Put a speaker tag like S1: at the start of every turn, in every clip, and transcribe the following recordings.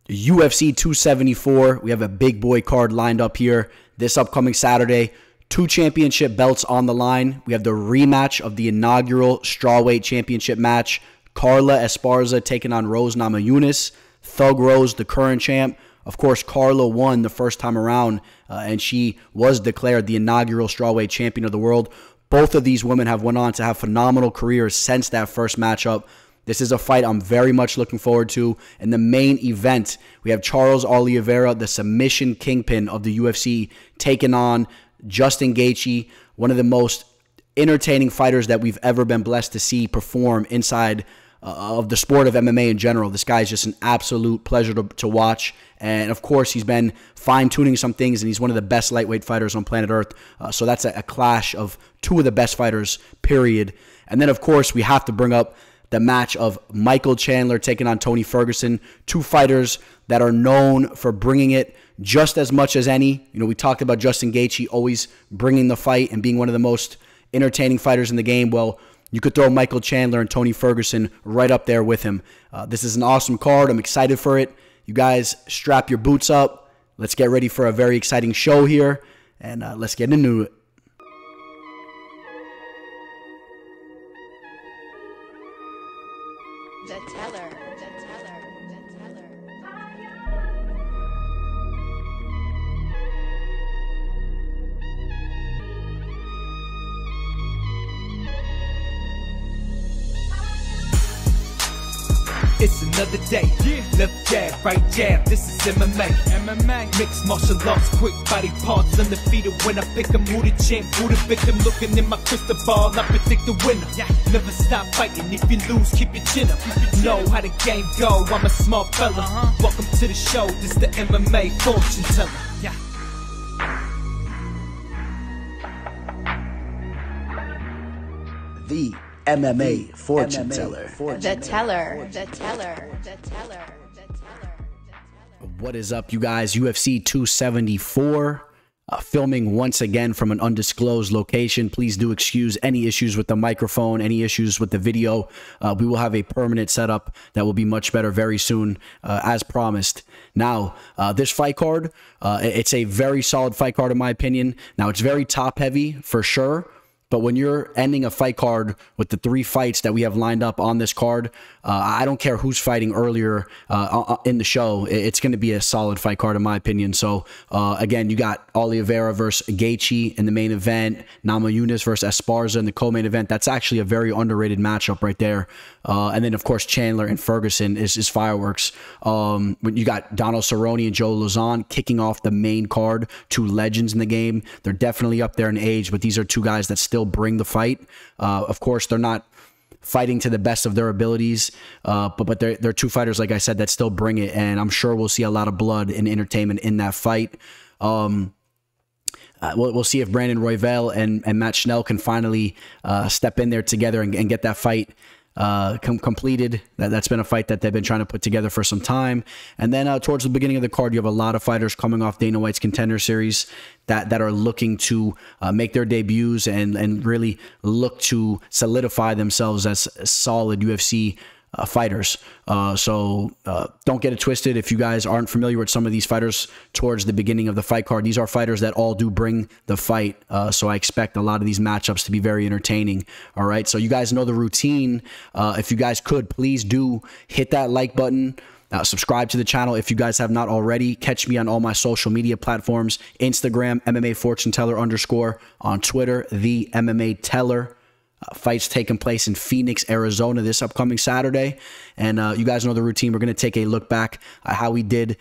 S1: UFC 274. We have a big boy card lined up here this upcoming Saturday. 2 championship belts on the line. We have the rematch of the inaugural strawweight championship match. Carla Esparza taking on Rose Namajunas. Thug Rose, the current champ. Of course, Carla won the first time around, and she was declared the inaugural strawweight champion of the world. Both of these women have went on to have phenomenal careers since that first matchup. This is a fight I'm very much looking forward to. In the main event, we have Charles Oliveira, the submission kingpin of the UFC, taking on Justin Gaethje, one of the most entertaining fighters that we've ever been blessed to see perform inside of the sport of MMA in general. This guy is just an absolute pleasure to watch. And of course, he's been fine-tuning some things, and he's one of the best lightweight fighters on planet Earth. So that's a clash of 2 of the best fighters, period. And then, of course, we have to bring up the match of Michael Chandler taking on Tony Ferguson. 2 fighters that are known for bringing it just as much as any. You know, we talked about Justin Gaethje always bringing the fight and being one of the most entertaining fighters in the game. Well, you could throw Michael Chandler and Tony Ferguson right up there with him. This is an awesome card. I'm excited for it. You guys strap your boots up. Let's get ready for a very exciting show here, and let's get into it.
S2: It's another day, left jab, right jab, this is MMA. Mixed martial arts, quick body parts, undefeated when I pick 'em. Who the champ, who the victim, looking in my crystal ball, I predict the winner. Never stop fighting, if you lose, keep your chin up. Know how the game go, I'm a smart fella. Welcome to the show, this the MMA fortune teller.
S1: The MMA fortune teller.
S3: The teller.
S1: What is up, you guys? UFC 274. Filming once again from an undisclosed location. Please do excuse any issues with the microphone, any issues with the video. We will have a permanent setup that will be much better very soon, as promised. Now, this fight card, it's a very solid fight card in my opinion. Now, it's very top heavy for sure. But when you're ending a fight card with the 3 fights that we have lined up on this card, I don't care who's fighting earlier in the show. It's going to be a solid fight card in my opinion. So, again, you got Oliveira versus Gaethje in the main event, Namajunas versus Esparza in the co-main event. That's actually a very underrated matchup right there. And then, of course, Chandler and Ferguson is fireworks. When you got Donald Cerrone and Joe Lauzon kicking off the main card, 2 legends in the game. They're definitely up there in age, but these are 2 guys that still bring the fight. Of course, they're not fighting to the best of their abilities, but they're 2 fighters, like I said, that still bring it, and I'm sure we'll see a lot of blood and entertainment in that fight. We'll see if Brandon Royval and Matt Schnell can finally step in there together and get that fight completed. That's been a fight that they've been trying to put together for some time. And then towards the beginning of the card, you have a lot of fighters coming off Dana White's Contender Series that are looking to make their debuts and really look to solidify themselves as solid UFC fighters. So don't get it twisted. If you guys aren't familiar with some of these fighters towards the beginning of the fight card, these are fighters that all do bring the fight. So I expect a lot of these matchups to be very entertaining. All right. So you guys know the routine. If you guys could, please do hit that like button. Subscribe to the channel if you guys have not already. Catch me on all my social media platforms: Instagram, MMA Fortune Teller _, on Twitter, The MMA Teller. Fights taking place in Phoenix, Arizona this upcoming Saturday. And you guys know the routine. We're going to take a look back at how we did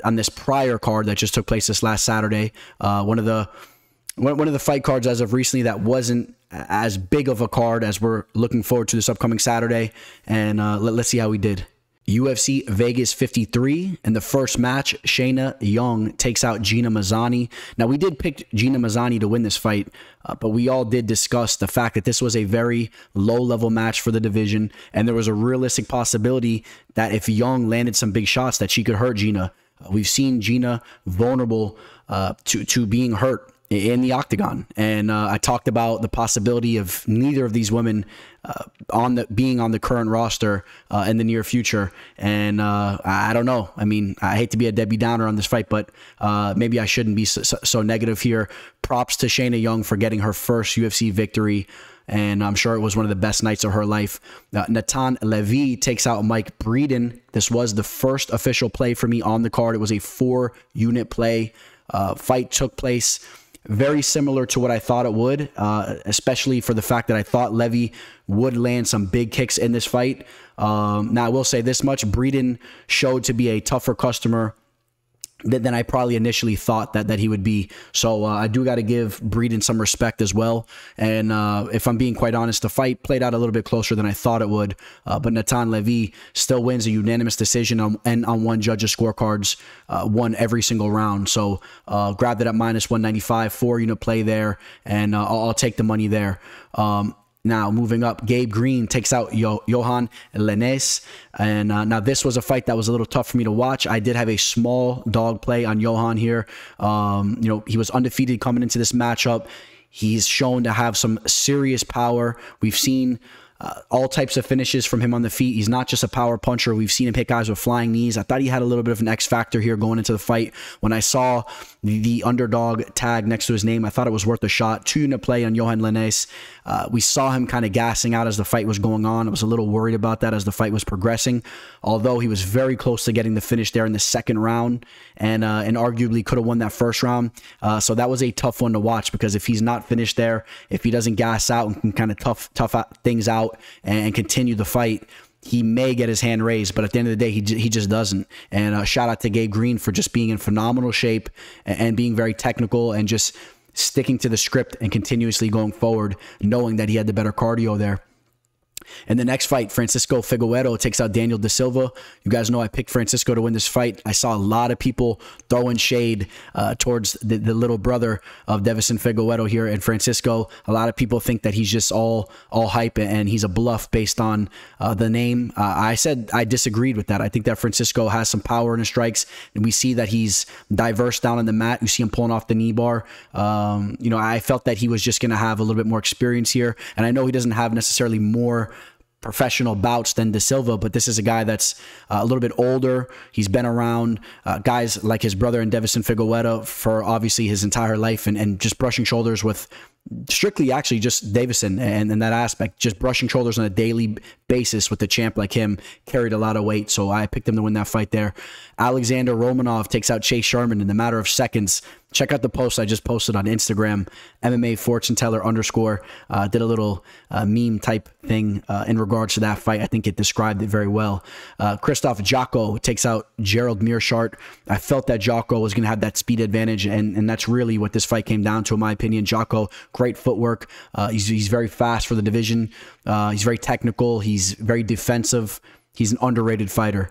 S1: on this prior card that just took place this last Saturday. One of the fight cards as of recently that wasn't as big of a card as we're looking forward to this upcoming Saturday. And let's see how we did. UFC Vegas 53. In the first match, Shayna Young takes out Gina Mazzani. Now, we did pick Gina Mazzani to win this fight, but we all did discuss the fact that this was a very low-level match for the division, and there was a realistic possibility that if Young landed some big shots that she could hurt Gina. We've seen Gina vulnerable to being hurt in the octagon. And I talked about the possibility of neither of these women being on the current roster in the near future. And I don't know. I mean, I hate to be a Debbie Downer on this fight, but maybe I shouldn't be so negative here. Props to Shayna Young for getting her first UFC victory, and I'm sure it was one of the best nights of her life. Natan Levy takes out Mike Breeden. This was the first official play for me on the card. It was a 4-unit play. Fight took place very similar to what I thought it would, especially for the fact that I thought Levy would land some big kicks in this fight. Now, I will say this much. Breeden showed to be a tougher customer than I probably initially thought that he would be. So I do got to give Breeden some respect as well. And if I'm being quite honest, the fight played out a little bit closer than I thought it would. But Natan Levy still wins a unanimous decision on one judge's scorecards, won every single round. So grabbed it at -195, 4-unit play there, and I'll take the money there. Now, moving up, Gabe Green takes out Johan Lenes. And now this was a fight that was a little tough for me to watch. I did have a small dog play on Johan here. You know, he was undefeated coming into this matchup. He's shown to have some serious power. We've seen all types of finishes from him on the feet. He's not just a power puncher. We've seen him hit guys with flying knees. I thought he had a little bit of an X factor here going into the fight. When I saw the underdog tag next to his name, I thought it was worth a shot. 2-unit play on Johan Lenes. We saw him kind of gassing out as the fight was going on. I was a little worried about that as the fight was progressing, although he was very close to getting the finish there in the second round, and arguably could have won that first round. So that was a tough one to watch, because if he's not finished there, if he doesn't gas out and can kind of tough things out and continue the fight, he may get his hand raised, but at the end of the day, he just doesn't. And shout out to Gabe Green for just being in phenomenal shape and being very technical and just sticking to the script and continuously going forward, knowing that he had the better cardio there. In the next fight, Francisco Figueiredo takes out Daniel Da Silva. You guys know I picked Francisco to win this fight. I saw a lot of people throwing shade towards the little brother of Deiveson Figueiredo here, and Francisco. A lot of people think that he's just all hype and he's a bluff based on the name. I said I disagreed with that. I think that Francisco has some power in his strikes, and we see that he's diverse down on the mat. You see him pulling off the knee bar. You know, I felt that he was just going to have a little bit more experience here, and I know he doesn't have necessarily more professional bouts than Da Silva, but this is a guy that's a little bit older. He's been around guys like his brother and Deiveson Figueiredo for obviously his entire life, and just brushing shoulders with strictly actually just Deiveson and that aspect, just brushing shoulders on a daily basis with a champ like him, carried a lot of weight. So I picked him to win that fight there. Alexander Romanov takes out Chase Sherman in a matter of seconds. Check out the post I just posted on Instagram, MMA fortune teller _ did a little meme type thing in regards to that fight. I think it described it very well. Christoph Jocko takes out Gerald Meerschaert. I felt that Jocko was going to have that speed advantage, and that's really what this fight came down to, in my opinion. Jocko, great footwork. He's very fast for the division. He's very technical. He's very defensive. He's an underrated fighter.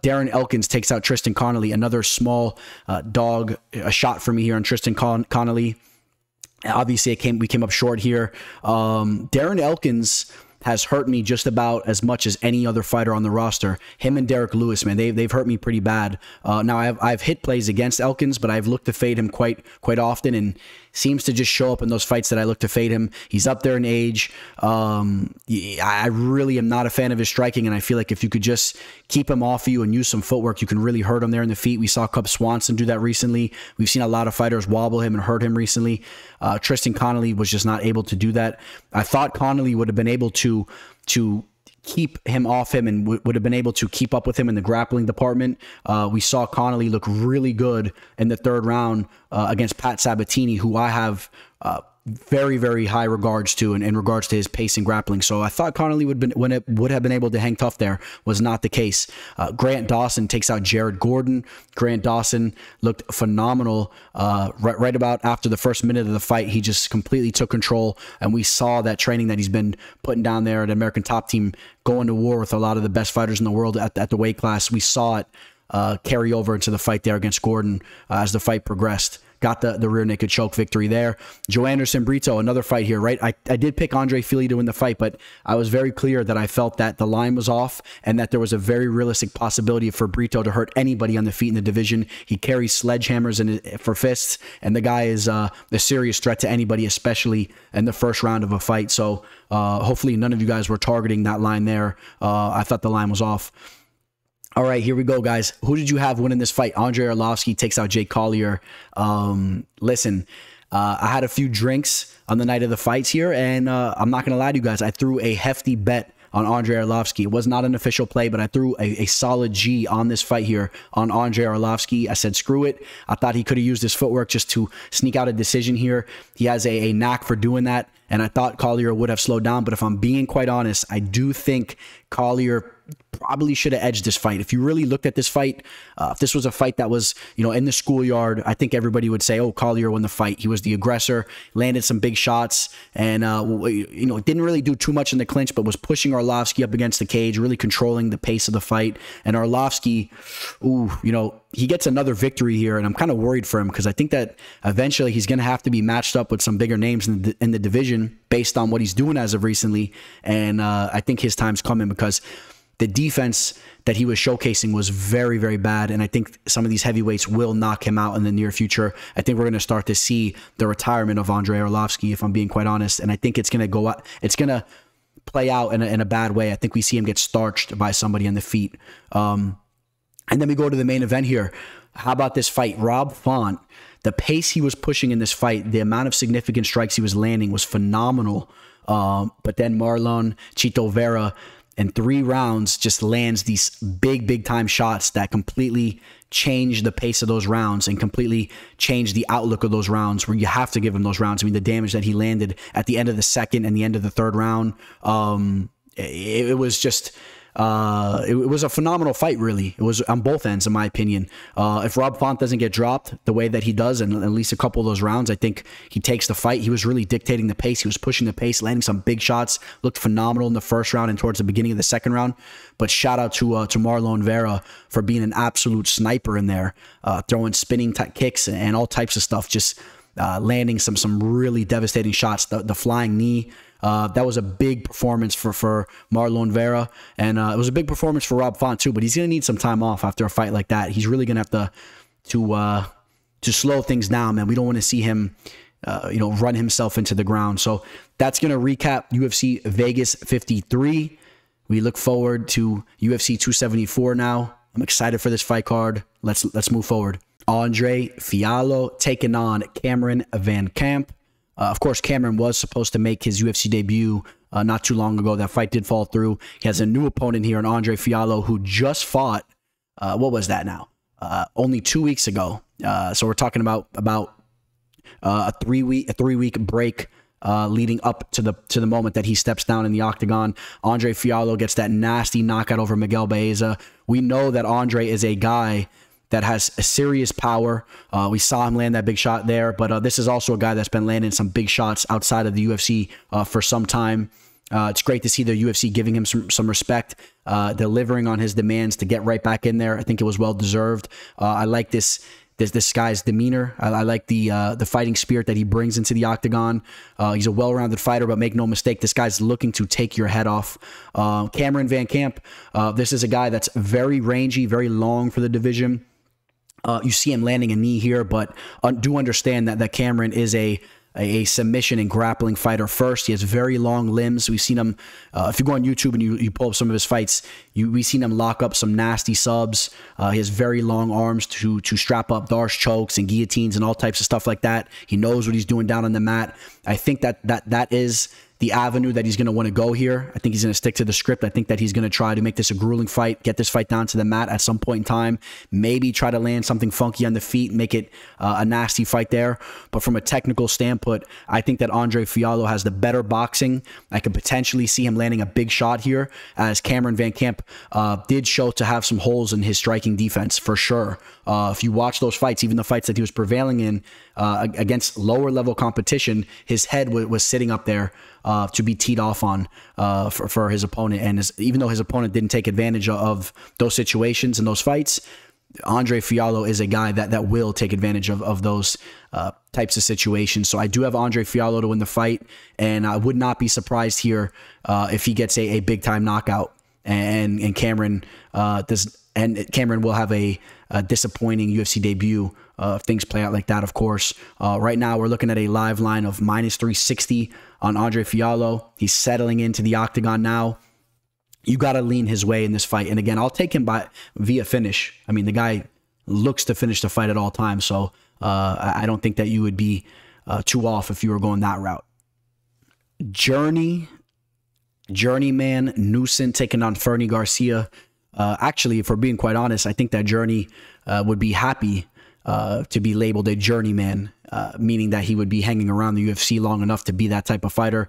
S1: Darren Elkins takes out Tristan Connolly, another small dog, a shot for me here on Tristan Connolly. Obviously, we came up short here. Darren Elkins has hurt me just about as much as any other fighter on the roster. Him and Derek Lewis, man, they've hurt me pretty bad. Now I've hit plays against Elkins, but I've looked to fade him quite often, and seems to just show up in those fights that I look to fade him. He's up there in age. I really am not a fan of his striking, and I feel like if you could just keep him off of you and use some footwork, you can really hurt him there in the feet. We saw Cub Swanson do that recently. We've seen a lot of fighters wobble him and hurt him recently. Tristan Connolly was just not able to do that. I thought Connolly would have been able to keep him off him and would have been able to keep up with him in the grappling department. We saw Connolly look really good in the third round against Pat Sabatini, who I have very, very high regards to in regards to his pace and grappling. So I thought Connolly would have been able to hang tough there. Was not the case. Grant Dawson takes out Jared Gordon. Grant Dawson looked phenomenal. Right about after the first minute of the fight, he just completely took control, and we saw that training that he's been putting down there at American Top Team, going to war with a lot of the best fighters in the world at the weight class. We saw it carry over into the fight there against Gordon as the fight progressed. got the rear naked choke victory there. Joe Anderson Brito, another fight here, right? I did pick Andre Fili to win the fight, but I was very clear that I felt that the line was off and that there was a very realistic possibility for Brito to hurt anybody on the feet in the division. He carries sledgehammers for fists, and the guy is a serious threat to anybody, especially in the first round of a fight. So hopefully none of you guys were targeting that line there. I thought the line was off. All right, here we go, guys. Who did you have winning this fight? Andrei Arlovski takes out Jake Collier. Listen, I had a few drinks on the night of the fights here, and I'm not going to lie to you guys. I threw a hefty bet on Andrei Arlovski. It was not an official play, but I threw a solid G on this fight here on Andrei Arlovski. I said, screw it. I thought he could have used his footwork just to sneak out a decision here. He has a knack for doing that, and I thought Collier would have slowed down. But if I'm being quite honest, I do think Collier probably should have edged this fight. If you really looked at this fight, if this was a fight that was, you know, in the schoolyard, I think everybody would say, oh, Collier won the fight. He was the aggressor, landed some big shots, and, you know, didn't really do too much in the clinch, but was pushing Arlovski up against the cage, really controlling the pace of the fight. And Arlovski, ooh, you know, he gets another victory here, and I'm kind of worried for him because I think that eventually he's going to have to be matched up with some bigger names in the division based on what he's doing as of recently. And I think his time's coming because the defense that he was showcasing was very, very bad. And I think some of these heavyweights will knock him out in the near future. I think we're going to start to see the retirement of Andrei Arlovski, if I'm being quite honest. And I think it's going to go out. It's going to play out in a bad way. I think we see him get starched by somebody on the feet. And then we go to the main event here. How about this fight? Rob Font, the pace he was pushing in this fight, the amount of significant strikes he was landing was phenomenal. But then Marlon Chito Vera, in 3 rounds, just lands these big time shots that completely change the pace of those rounds and completely change the outlook of those rounds, where you have to give him those rounds. I mean, the damage that he landed at the end of the second and the end of the third round, it was just... it was a phenomenal fight, really. It was on both ends, in my opinion. If Rob Font doesn't get dropped the way that he does in at least a couple of those rounds, I think he takes the fight. He was really dictating the pace. He was pushing the pace, landing some big shots. Looked phenomenal in the first round and towards the beginning of the second round. But shout out to Marlon Vera for being an absolute sniper in there, throwing spinning kicks and all types of stuff, just landing some really devastating shots. The flying knee. That was a big performance for Marlon Vera, and it was a big performance for Rob Font too. But he's gonna need some time off after a fight like that. He's really gonna have to slow things down, man. We don't want to see him, you know, run himself into the ground. So that's gonna recap UFC Vegas 53. We look forward to UFC 274 now. I'm excited for this fight card. Let's move forward. Andre Fialho taking on Cameron VanCamp. Of course, Cameron was supposed to make his UFC debut not too long ago. That fight did fall through. He has a new opponent here in Andre Fialho, who just fought, what was that now? Only 2 weeks ago. So we're talking about a three week break leading up to the moment that he steps down in the octagon. Andre Fialho gets that nasty knockout over Miguel Baeza. We know that Andre is a guy that has a serious power. We saw him land that big shot there, but this is also a guy that's been landing some big shots outside of the UFC for some time. It's great to see the UFC giving him some respect, delivering on his demands to get right back in there. I think it was well deserved. I like this guy's demeanor. I like the fighting spirit that he brings into the octagon. He's a well-rounded fighter, but make no mistake, this guy's looking to take your head off. Cameron VanCamp, this is a guy that's very rangy, very long for the division. You see him landing a knee here, but do understand that Cameron is a submission and grappling fighter first. He has very long limbs. We've seen him, if you go on YouTube and you pull up some of his fights, we've seen him lock up some nasty subs. He has very long arms to strap up Darce chokes and guillotines and all types of stuff like that. He knows what he's doing down on the mat. I think that is the avenue that he's going to want to go here. I think he's going to stick to the script. I think that he's going to try to make this a grueling fight, get this fight down to the mat at some point in time, maybe try to land something funky on the feet, make it a nasty fight there. But from a technical standpoint, I think that Andre Fialho has the better boxing. I could potentially see him landing a big shot here, as Cameron VanCamp did show to have some holes in his striking defense for sure. If you watch those fights, even the fights that he was prevailing in against lower level competition, his head was sitting up there to be teed off on for his opponent. And even though his opponent didn't take advantage of those situations and those fights, Andre Fialho is a guy that will take advantage of those types of situations. So I do have Andre Fialho to win the fight, and I would not be surprised here if he gets a big time knockout, and Cameron Cameron will have a disappointing UFC debut if things play out like that, of course. Right now we're looking at a live line of -360 on Andre Fialho. He's settling into the octagon now. You got to lean his way in this fight. And again, I'll take him via finish. I mean, the guy looks to finish the fight at all times. So I don't think that you would be too off if you were going that route. Journeyman Newson taking on Fernie Garcia. Actually, if we're being quite honest, I think that Journey would be happy to be labeled a journeyman, meaning that he would be hanging around the UFC long enough to be that type of fighter.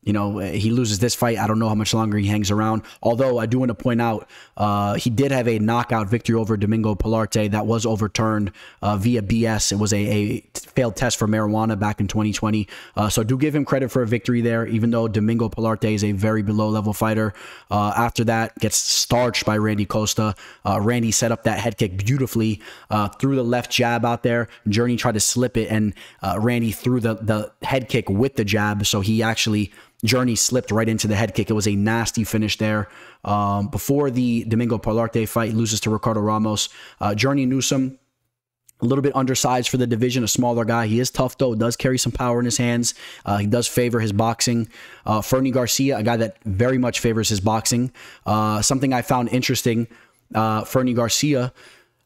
S1: You know, he loses this fight, I don't know how much longer he hangs around. Although I do want to point out, he did have a knockout victory over Domingo Pilarte that was overturned via BS. It was a failed test for marijuana back in 2020. So do give him credit for a victory there, even though Domingo Pilarte is a very below-level fighter. After that, gets starched by Randy Costa. Randy set up that head kick beautifully, threw the left jab out there. Journey tried to slip it, and Randy threw the head kick with the jab, so he actually... Journey slipped right into the head kick. It was a nasty finish there. Before the Domingo Pilarte fight, loses to Ricardo Ramos. Journey Newsom, a little bit undersized for the division, a smaller guy. He is tough, though, does carry some power in his hands. He does favor his boxing. Fernie Garcia, a guy that very much favors his boxing. Something I found interesting, Fernie Garcia,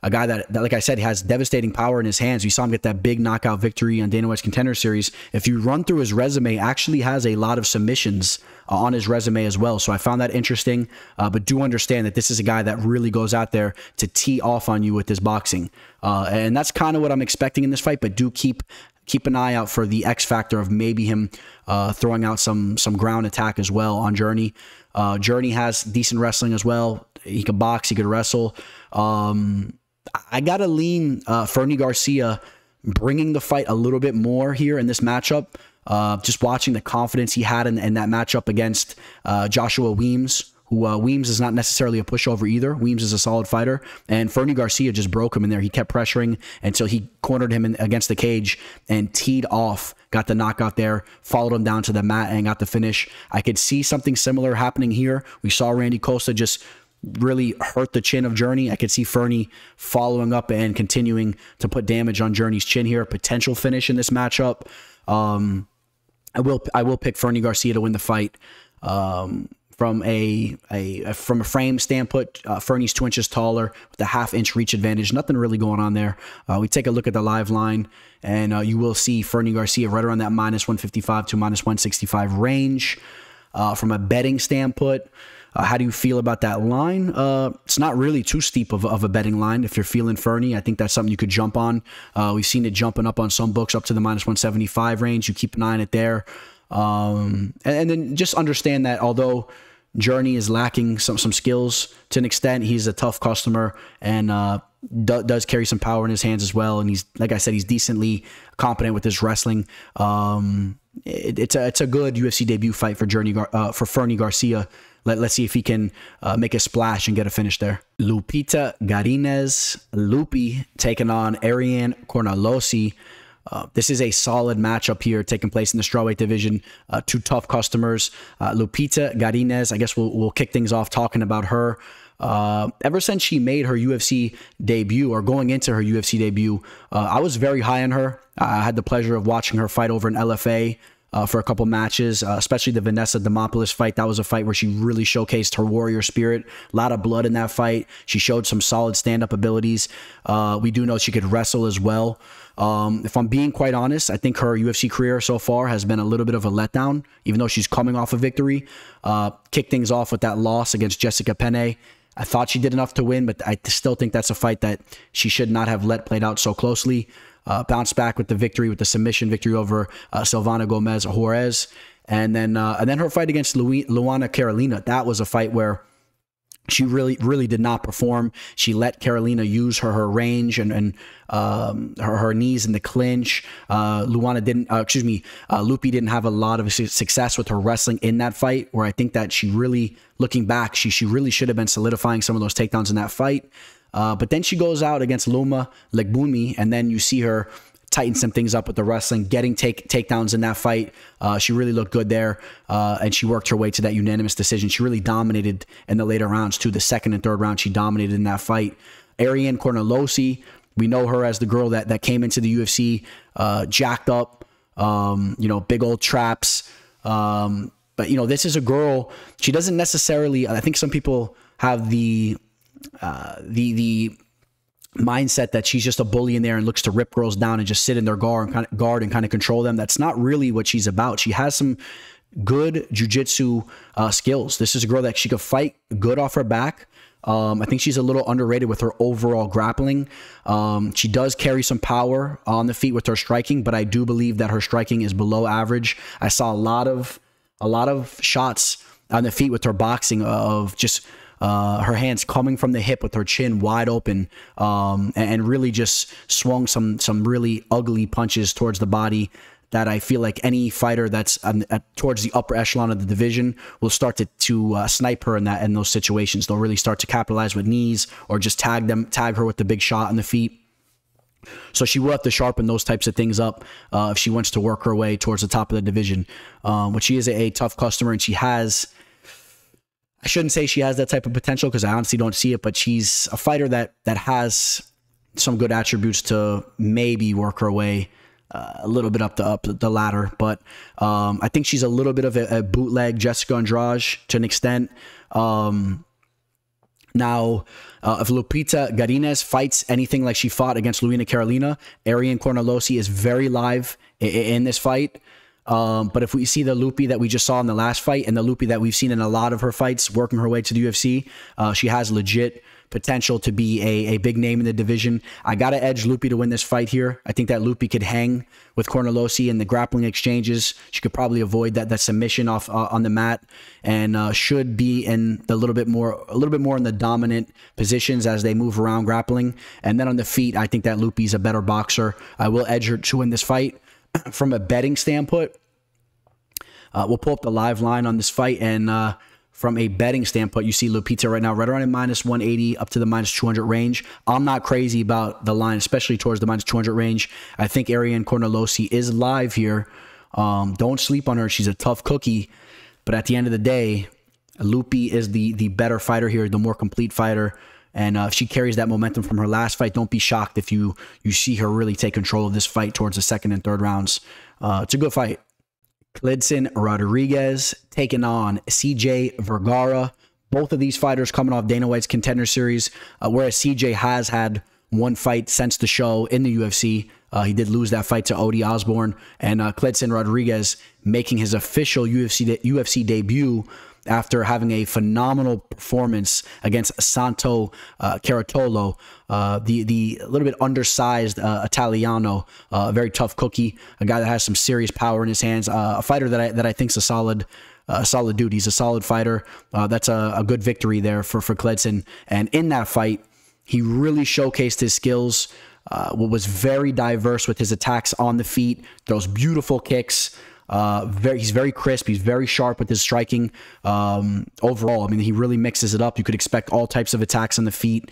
S1: a guy that, like I said, has devastating power in his hands. We saw him get that big knockout victory on Dana White's Contender Series. If you run through his resume, actually has a lot of submissions on his resume as well. So I found that interesting, but do understand that this is a guy that really goes out there to tee off on you with his boxing. And that's kind of what I'm expecting in this fight, but do keep an eye out for the X factor of maybe him throwing out some ground attack as well on Journey. Journey has decent wrestling as well. He could box, he could wrestle. I got to lean Fernie Garcia bringing the fight a little bit more here in this matchup. Just watching the confidence he had in that matchup against Joshua Weems, who Weems is not necessarily a pushover either. Weems is a solid fighter, and Fernie Garcia just broke him in there. He kept pressuring until he cornered him against the cage and teed off, got the knockout there, followed him down to the mat and got the finish. I could see something similar happening here. We saw Randy Costa just really hurt the chin of Journey. I could see Fernie following up and continuing to put damage on Journey's chin here. Potential finish in this matchup. I will pick Fernie Garcia to win the fight. From a frame standpoint, Fernie's 2 inches taller with a half-inch reach advantage. Nothing really going on there. We take a look at the live line, and you will see Fernie Garcia right around that -155 to -165 range. From a betting standpoint, how do you feel about that line? It's not really too steep of a betting line. If you're feeling Fernie, I think that's something you could jump on. We've seen it jumping up on some books up to the -175 range. You keep an eye on it there. And then just understand that although Journey is lacking some skills to an extent, he's a tough customer and does carry some power in his hands as well. And he's, like I said, he's decently competent with his wrestling. It's a good UFC debut fight for Fernie Garcia. Let's see if he can make a splash and get a finish there. Lupita Garines, Lupi, taking on Ariane Cornalosi. This is a solid matchup here taking place in the strawweight division. Two tough customers. Lupita Garines, I guess we'll kick things off talking about her. Ever since she made her UFC debut, or going into her UFC debut, I was very high on her. I had the pleasure of watching her fight over in LFA for a couple matches, especially the Vanessa Demopoulos fight. That was a fight where she really showcased her warrior spirit. A lot of blood in that fight. She showed some solid stand-up abilities. We do know she could wrestle as well. If I'm being quite honest, I think her UFC career so far has been a little bit of a letdown, even though she's coming off a victory. Kicked things off with that loss against Jessica Penne. I thought she did enough to win, but I still think that's a fight that she should not have let played out so closely. Bounced back with the victory, with the submission victory over Silvana Gomez Juarez. And then her fight against Luana Carolina. That was a fight where she really did not perform. She let Carolina use her range and her knees in the clinch. Lupi didn't have a lot of success with her wrestling in that fight, where I think that she really, looking back, she really should have been solidifying some of those takedowns in that fight. But then she goes out against Lima Legbumi, and then you see her tighten some things up with the wrestling, getting takedowns in that fight. She really looked good there, and she worked her way to that unanimous decision. She really dominated in the later rounds too. The second and third round, she dominated in that fight. Ariane Cornelosi, we know her as the girl that came into the UFC jacked up, big old traps. But this is a girl. She doesn't necessarily. I think some people have the mindset that she's just a bully in there and looks to rip girls down and just sit in their guard and kind of control them. That's not really what she's about. She has some good jiu-jitsu skills. This is a girl that she could fight good off her back. I think she's a little underrated with her overall grappling. She does carry some power on the feet with her striking, but I do believe that her striking is below average. I saw a lot of shots on the feet with her boxing of just her hands coming from the hip with her chin wide open, and really just swung some really ugly punches towards the body that I feel like any fighter that's towards the upper echelon of the division will start to snipe her in those situations. They'll really start to capitalize with knees or just tag her with the big shot in the feet. So she will have to sharpen those types of things up if she wants to work her way towards the top of the division. But she is a tough customer, and she has, I shouldn't say she has that type of potential because I honestly don't see it, but she's a fighter that has some good attributes to maybe work her way a little bit up the ladder. But I think she's a little bit of a bootleg Jessica Andrade to an extent. Now, if Lupita Garines fights anything like she fought against Luina Carolina, Ariane Cornelosi is very live in this fight. But if we see the Lupi that we just saw in the last fight and the Lupi that we've seen in a lot of her fights working her way to the UFC, she has legit potential to be a big name in the division. I got to edge Lupi to win this fight here. I think that Lupi could hang with Cornelosi in the grappling exchanges. She could probably avoid that submission off on the mat, and should be in a little bit more in the dominant positions as they move around grappling. And then on the feet, I think that Lupi's a better boxer. I will edge her to win this fight. From a betting standpoint, we'll pull up the live line on this fight, and from a betting standpoint, you see Lupita right now right around a -180 up to the -200 range. I'm not crazy about the line, especially towards the -200 range. I think Ariane Cornelosi is live here. Don't sleep on her. She's a tough cookie, but at the end of the day, Lupi is the better fighter here, the more complete fighter. And if she carries that momentum from her last fight, don't be shocked if you see her really take control of this fight towards the second and third rounds. It's a good fight. Kleydson Rodriguez taking on CJ Vergara. Both of these fighters coming off Dana White's Contender Series, whereas CJ has had one fight since the show in the UFC. He did lose that fight to Odi Osborne, and Kleydson Rodriguez making his official UFC debut after having a phenomenal performance against Santo Caratolo, the little bit undersized Italiano, a very tough cookie, a guy that has some serious power in his hands, a fighter that I think is a solid dude. He's a solid fighter. That's a good victory there for Kleydson. And in that fight, he really showcased his skills. Was very diverse with his attacks on the feet, those beautiful kicks. He's very crisp. He's very sharp with his striking. Overall, I mean, he really mixes it up. You could expect all types of attacks on the feet.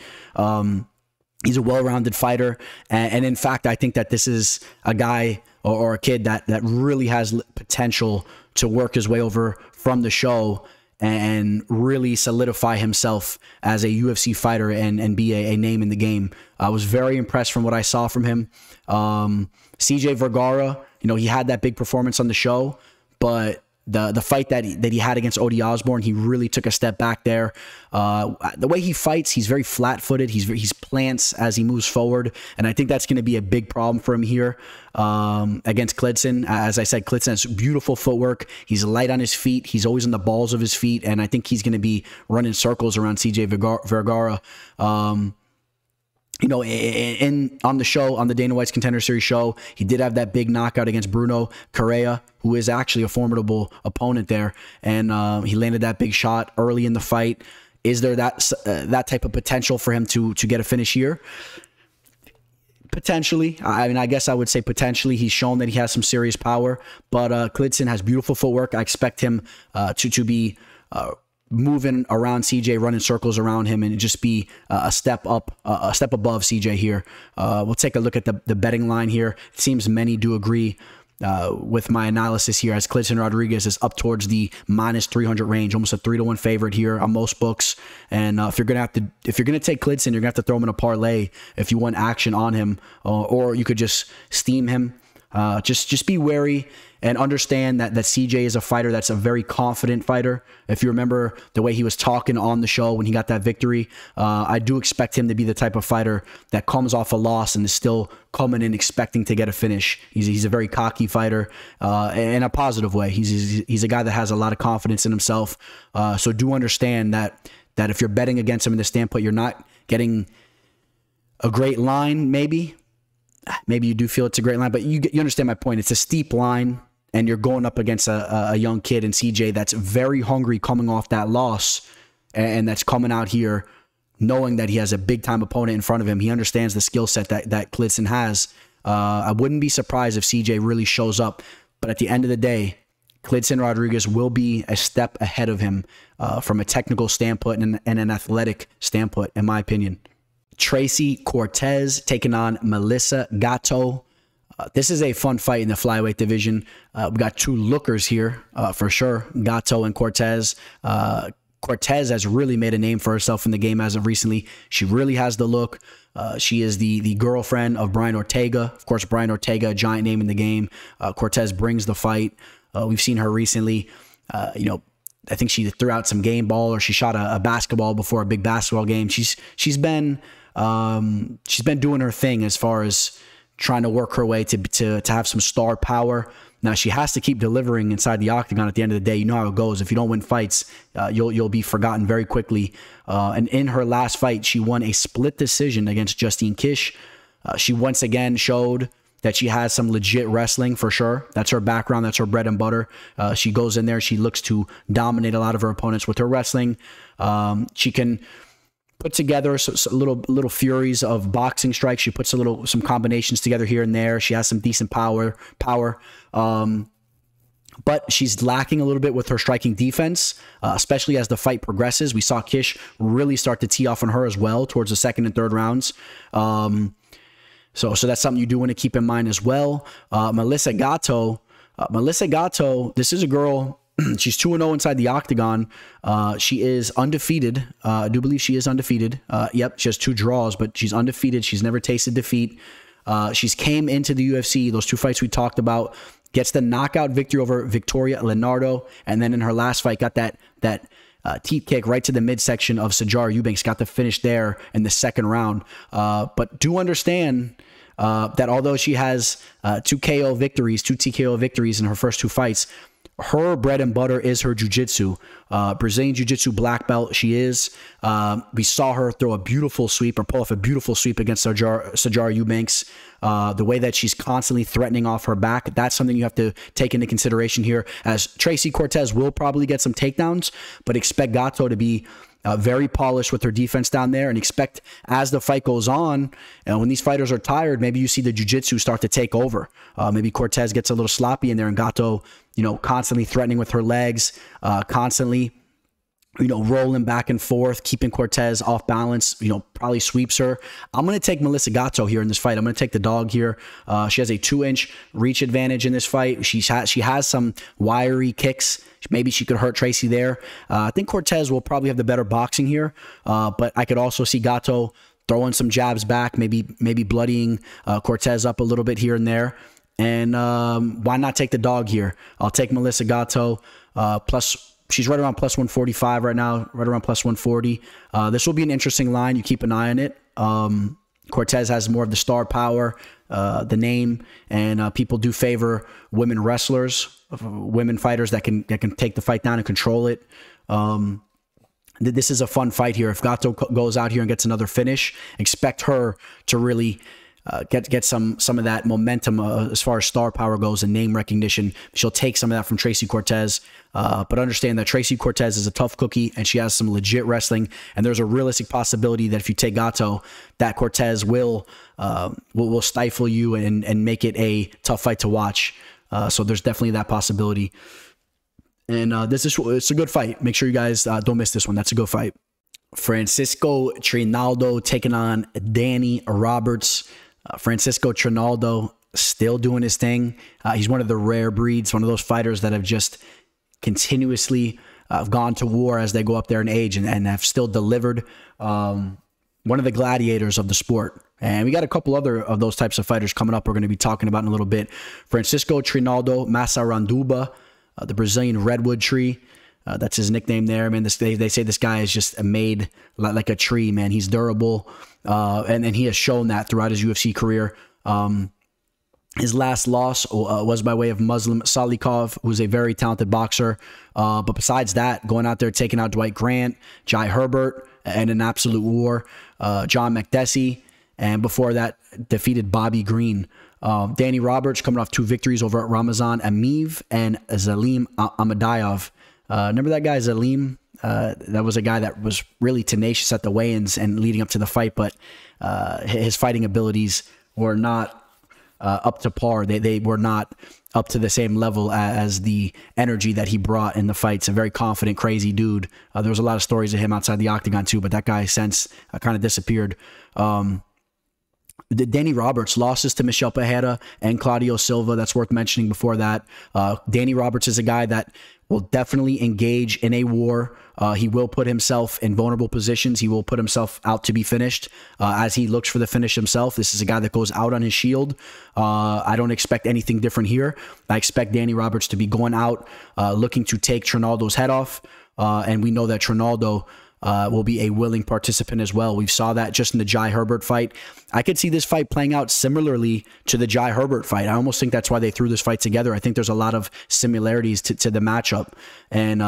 S1: He's a well-rounded fighter. And in fact, I think that this is a guy or a kid that really has potential to work his way over from the show and really solidify himself as a UFC fighter and be a name in the game. I was very impressed from what I saw from him. CJ Vergara, he had that big performance on the show, but the fight that he had against Odi Osborne, he really took a step back there. The way he fights, he's very flat-footed. He's plants as he moves forward, and I think that's going to be a big problem for him here against Kleydson. As I said, Kleydson has beautiful footwork. He's light on his feet. He's always on the balls of his feet, and I think he's going to be running circles around CJ Vergara. On the show, on the Dana White's Contender Series show, he did have that big knockout against Bruno Correa, who is actually a formidable opponent there, and he landed that big shot early in the fight. Is there that type of potential for him to get a finish here? Potentially. I mean, I guess I would say potentially. He's shown that he has some serious power, but Kleydson has beautiful footwork. I expect him to be moving around CJ, running circles around him, and just be a step up, a step above CJ here. We'll take a look at the betting line here. It seems many do agree with my analysis here, as Kleydson Rodriguez is up towards the -300 range, almost a 3-to-1 favorite here on most books. And if you're gonna take Kleydson, you're gonna have to throw him in a parlay if you want action on him, or you could just steam him. Just be wary and understand that CJ is a fighter that's a very confident fighter. If you remember the way he was talking on the show when he got that victory, I do expect him to be the type of fighter that comes off a loss and is still coming in expecting to get a finish. He's a very cocky fighter in a positive way. He's a guy that has a lot of confidence in himself. So do understand that if you're betting against him in this standpoint, you're not getting a great line. Maybe you do feel it's a great line, but you understand my point. It's a steep line, and you're going up against a young kid in CJ that's very hungry coming off that loss, and that's coming out here knowing that he has a big-time opponent in front of him. He understands the skill set that Kleydson has. I wouldn't be surprised if CJ really shows up, but at the end of the day, Kleydson Rodriguez will be a step ahead of him from a technical standpoint and an athletic standpoint, in my opinion. Tracy Cortez taking on Melissa Gatto. This is a fun fight in the flyweight division. We got two lookers here for sure, Gatto and Cortez. Cortez has really made a name for herself in the game as of recently. She really has the look. She is the girlfriend of Brian Ortega. Of course, Brian Ortega, a giant name in the game. Cortez brings the fight. We've seen her recently. I think she threw out some game ball, or she shot a basketball before a big basketball game. She's been doing her thing as far as trying to work her way to have some star power. Now she has to keep delivering inside the octagon. At the end of the day, you know how it goes. If you don't win fights, you'll be forgotten very quickly. And in her last fight, she won a split decision against Justine Kish. She once again showed that she has some legit wrestling for sure. That's her background. That's her bread and butter. She goes in there. She looks to dominate a lot of her opponents with her wrestling. She can put together little furies of boxing strikes. She puts some combinations together here and there. She has some decent power. But she's lacking a little bit with her striking defense, especially as the fight progresses. We saw Kish really start to tee off on her as well towards the second and third rounds. So that's something you do want to keep in mind as well. Melissa Gatto, this is a girl. She's 2-0 inside the octagon. She is undefeated. I do believe she is undefeated. Yep, she has 2 draws, but she's undefeated. She's never tasted defeat. She's came into the UFC, those 2 fights we talked about, gets the knockout victory over Victoria Leonardo, and then in her last fight got that teeth kick right to the midsection of Sijara Eubanks, got the finish there in the second round. But do understand that although she has 2 TKO victories in her first 2 fights, her bread and butter is her jiu-jitsu. Brazilian jiu-jitsu black belt she is. We saw her throw a beautiful sweep, or pull off a beautiful sweep against Sijara Eubanks. The way that she's constantly threatening off her back, that's something you have to take into consideration here, as Tracy Cortez will probably get some takedowns, but expect Gatto to be very polished with her defense down there, and expect as the fight goes on, when these fighters are tired, maybe you see the jiu-jitsu start to take over. Maybe Cortez gets a little sloppy in there, and Gatto, constantly threatening with her legs, constantly, rolling back and forth, keeping Cortez off balance, probably sweeps her. I'm going to take Melissa Gatto here in this fight. I'm going to take the dog here. She has a 2-inch reach advantage in this fight. She has some wiry kicks. Maybe she could hurt Tracy there. I think Cortez will probably have the better boxing here, but I could also see Gatto throwing some jabs back, maybe bloodying Cortez up a little bit here and there. And why not take the dog here? I'll take Melissa Gatto. Plus, she's right around plus 145 right now, right around plus 140. This will be an interesting line. You keep an eye on it. Cortez has more of the star power, the name, and people do favor women wrestlers, women fighters that can take the fight down and control it. This is a fun fight here. If Gatto goes out here and gets another finish, expect her to really get some of that momentum as far as star power goes and name recognition. She'll take some of that from Tracy Cortez, but understand that Tracy Cortez is a tough cookie, and she has some legit wrestling, and there's a realistic possibility that if you take Gatto, that Cortez will stifle you and make it a tough fight to watch. So there's definitely that possibility. And it's a good fight. Make sure you guys don't miss this one. That's a good fight. Francisco Trinaldo taking on Danny Roberts. Francisco Trinaldo still doing his thing. He's one of the rare breeds, one of those fighters that have just continuously gone to war as they go up there in age and have still delivered. One of the gladiators of the sport. And we got a couple other of those types of fighters coming up we're going to be talking about in a little bit. Francisco Trinaldo Massaranduba, the Brazilian redwood tree. That's his nickname there, man. They say this guy is just made like a tree, man. He's durable, and he has shown that throughout his UFC career. His last loss was by way of Muslim Salikov, who's a very talented boxer. But besides that, going out there, taking out Dwight Grant, Jai Herbert, and an absolute war. John McDessie, and before that, defeated Bobby Green. Danny Roberts coming off 2 victories over Ramazan Amiv and Zalim Amadayov. Remember that guy, Zalim? That was a guy that was really tenacious at the weigh-ins and leading up to the fight, but his fighting abilities were not up to par. They were not up to the same level as the energy that he brought in the fights. A very confident, crazy dude. There was a lot of stories of him outside the octagon too, but that guy since kind of disappeared. Danny Roberts losses to Michel Pereira and Claudio Silva. That's worth mentioning before that. Danny Roberts is a guy that will definitely engage in a war. He will put himself in vulnerable positions. He will put himself out to be finished as he looks for the finish himself. This is a guy that goes out on his shield. I don't expect anything different here. I expect Danny Roberts to be going out looking to take Trinaldo's head off. And we know that Trinaldo will be a willing participant as well. We saw that just in the Jai Herbert fight. I could see this fight playing out similarly to the Jai Herbert fight. I almost think that's why they threw this fight together. I think there's a lot of similarities to the matchup. And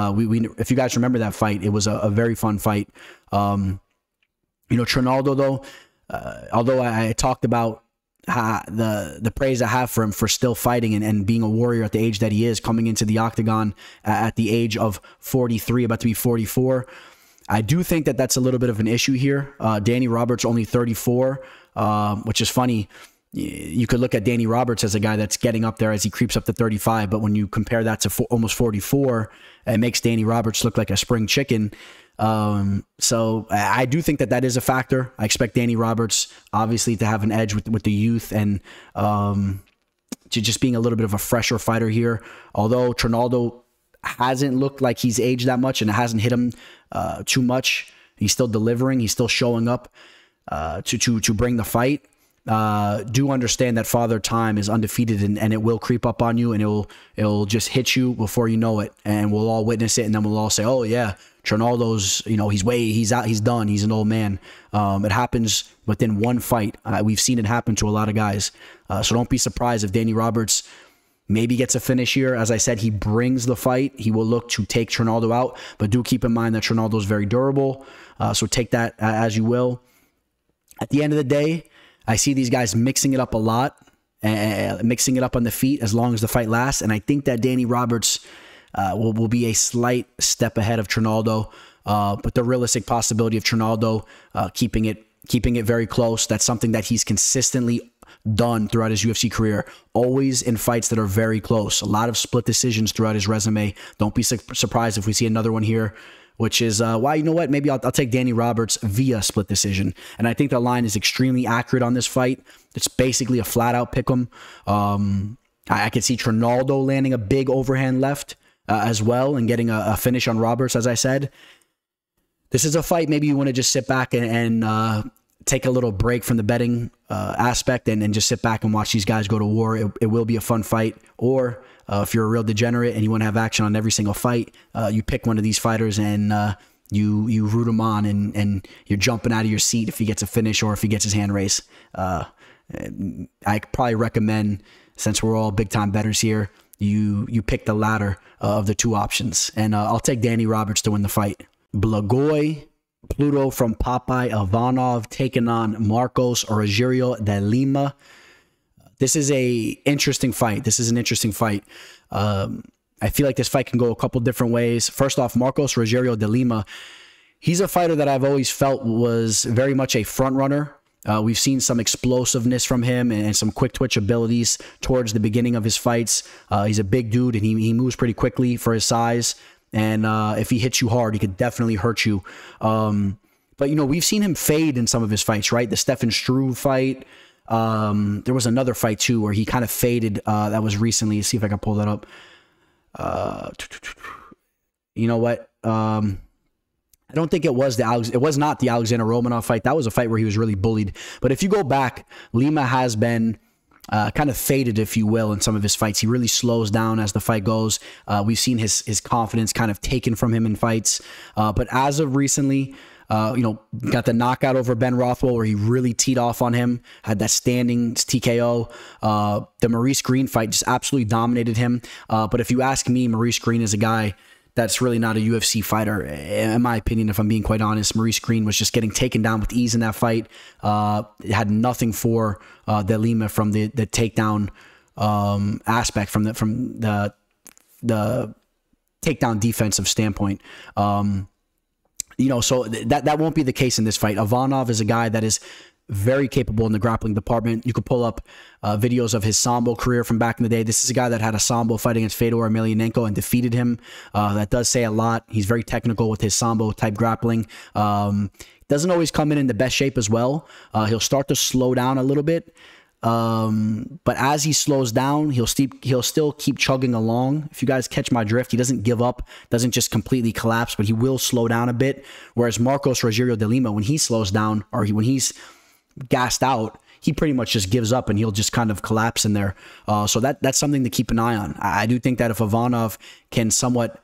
S1: if you guys remember that fight, it was a very fun fight. You know, Trinaldo, though, although I talked about the praise I have for him for still fighting and being a warrior at the age that he is, coming into the octagon at the age of 43, about to be 44, I do think that that's a little bit of an issue here. Danny Roberts only 34, which is funny. You could look at Danny Roberts as a guy that's getting up there as he creeps up to 35, but when you compare that to almost 44, it makes Danny Roberts look like a spring chicken. So I do think that is a factor. I expect Danny Roberts obviously to have an edge with the youth and just being a little bit of a fresher fighter here. Although Trinaldo hasn't looked like he's aged that much and it hasn't hit him too much. He's still delivering. He's still showing up to bring the fight. Do understand that Father Time is undefeated and it will creep up on you and it'll just hit you before you know it, and we'll all witness it, and then we'll all say, oh yeah, Trinaldo's, you know, he's out, he's done, he's an old man. It happens within one fight. We've seen it happen to a lot of guys. So don't be surprised if Danny Roberts maybe gets a finish here. As I said, he brings the fight. He will look to take Trinaldo out, but do keep in mind that Trinaldo is very durable. So take that as you will. At the end of the day, I see these guys mixing it up a lot, mixing it up on the feet as long as the fight lasts. And I think that Danny Roberts will be a slight step ahead of Trinaldo. But the realistic possibility of Trinaldo keeping it very close, that's something that he's consistently done throughout his UFC career, always in fights that are very close. A lot of split decisions throughout his resume. Don't be surprised if we see another one here, which is why, you know what, maybe I'll take Danny Roberts via split decision. And I think the line is extremely accurate on this fight. It's basically a flat-out pick'em. I could see Trinaldo landing a big overhand left as well and getting a finish on Roberts, as I said. This is a fight maybe you want to just sit back and take a little break from the betting aspect and just sit back and watch these guys go to war. It will be a fun fight. Or if you're a real degenerate and you want to have action on every single fight, you pick one of these fighters and you root him on and you're jumping out of your seat if he gets a finish or if he gets his hand raised. I probably recommend, since we're all big-time bettors here, you pick the latter of the two options. And I'll take Danny Roberts to win the fight. Blagoy Pluto from Popeye Ivanov taking on Marcos Rogério de Lima. This is an interesting fight. I feel like this fight can go a couple different ways. First off, Marcos Rogério de Lima, he's a fighter that I've always felt was very much a front runner We've seen some explosiveness from him and some quick twitch abilities towards the beginning of his fights. He's a big dude, and he moves pretty quickly for his size. And if he hits you hard, he could definitely hurt you. But, you know, we've seen him fade in some of his fights, right? The Stefan Struve fight. There was another fight, too, where he kind of faded. That was recently. Let's see if I can pull that up. You know what? I don't think it was not the Alexander Romanov fight. That was a fight where he was really bullied. But if you go back, Lima has been kind of faded, if you will, in some of his fights. He really slows down as the fight goes. We've seen his confidence kind of taken from him in fights. But as of recently, you know, got the knockout over Ben Rothwell where he really teed off on him, had that standing TKO. The Maurice Green fight just absolutely dominated him. But if you ask me, Maurice Green is a guy that's really not a UFC fighter, in my opinion, if I'm being quite honest. Maurice Green was just getting taken down with ease in that fight. It had nothing for De Lima from the takedown aspect, from the takedown defensive standpoint. You know, so that won't be the case in this fight. Ivanov is a guy that is very capable in the grappling department. You could pull up videos of his Sambo career from back in the day. This is a guy that had a Sambo fight against Fedor Emelianenko and defeated him. That does say a lot. He's very technical with his Sambo type grappling. Doesn't always come in the best shape as well. He'll start to slow down a little bit. But as he slows down, he'll still keep chugging along. If you guys catch my drift, he doesn't give up, doesn't just completely collapse, but he will slow down a bit. Whereas Marcos Rogerio de Lima, when he slows down, or when he's gassed out, he pretty much just gives up and he'll just kind of collapse in there. So that's something to keep an eye on. I do think that if Ivanov can somewhat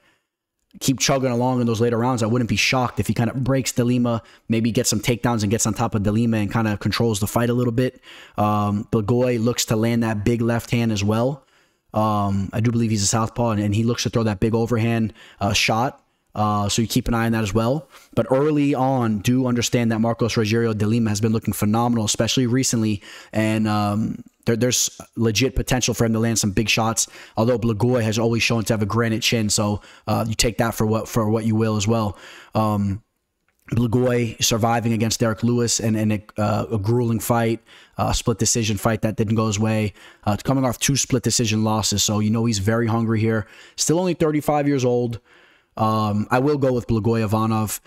S1: keep chugging along in those later rounds, I wouldn't be shocked if he kind of breaks De Lima, maybe gets some takedowns and gets on top of De Lima and kind of controls the fight a little bit. Blagoy looks to land that big left hand as well. I do believe he's a southpaw, and he looks to throw that big overhand shot. So you keep an eye on that as well. But early on, do understand that Marcos Rogerio de Lima has been looking phenomenal, especially recently. And there's legit potential for him to land some big shots. Although Blagoy has always shown to have a granite chin, so you take that for what you will as well. Blagoy surviving against Derek Lewis and a grueling fight, a split decision fight that didn't go his way. Coming off 2 split decision losses, so you know he's very hungry here. Still only 35 years old. I will go with Blagoy Ivanov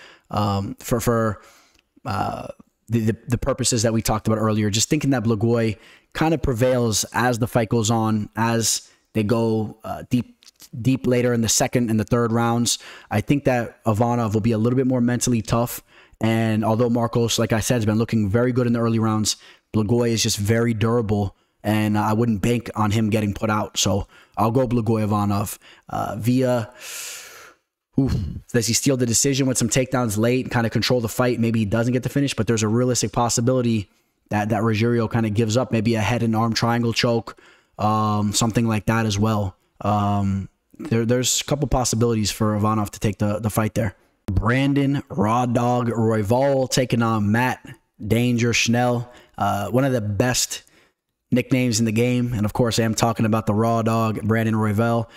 S1: for the purposes that we talked about earlier. Just thinking that Blagoy kind of prevails as the fight goes on, as they go deep later in the second and the third rounds. I think that Ivanov will be a little bit more mentally tough. And although Marcos, like I said, has been looking very good in the early rounds, Blagoy is just very durable, and I wouldn't bank on him getting put out. So I'll go Blagoy Ivanov via... Does he steal the decision with some takedowns late and kind of control the fight? Maybe he doesn't get the finish, but there's a realistic possibility that Rogerio kind of gives up, maybe a head and arm triangle choke, something like that as well. There's a couple possibilities for Ivanov to take the fight there. Brandon Raw Dog Royval taking on Matt Danger Schnell, one of the best nicknames in the game. And of course, I am talking about the Raw Dog, Brandon Royval.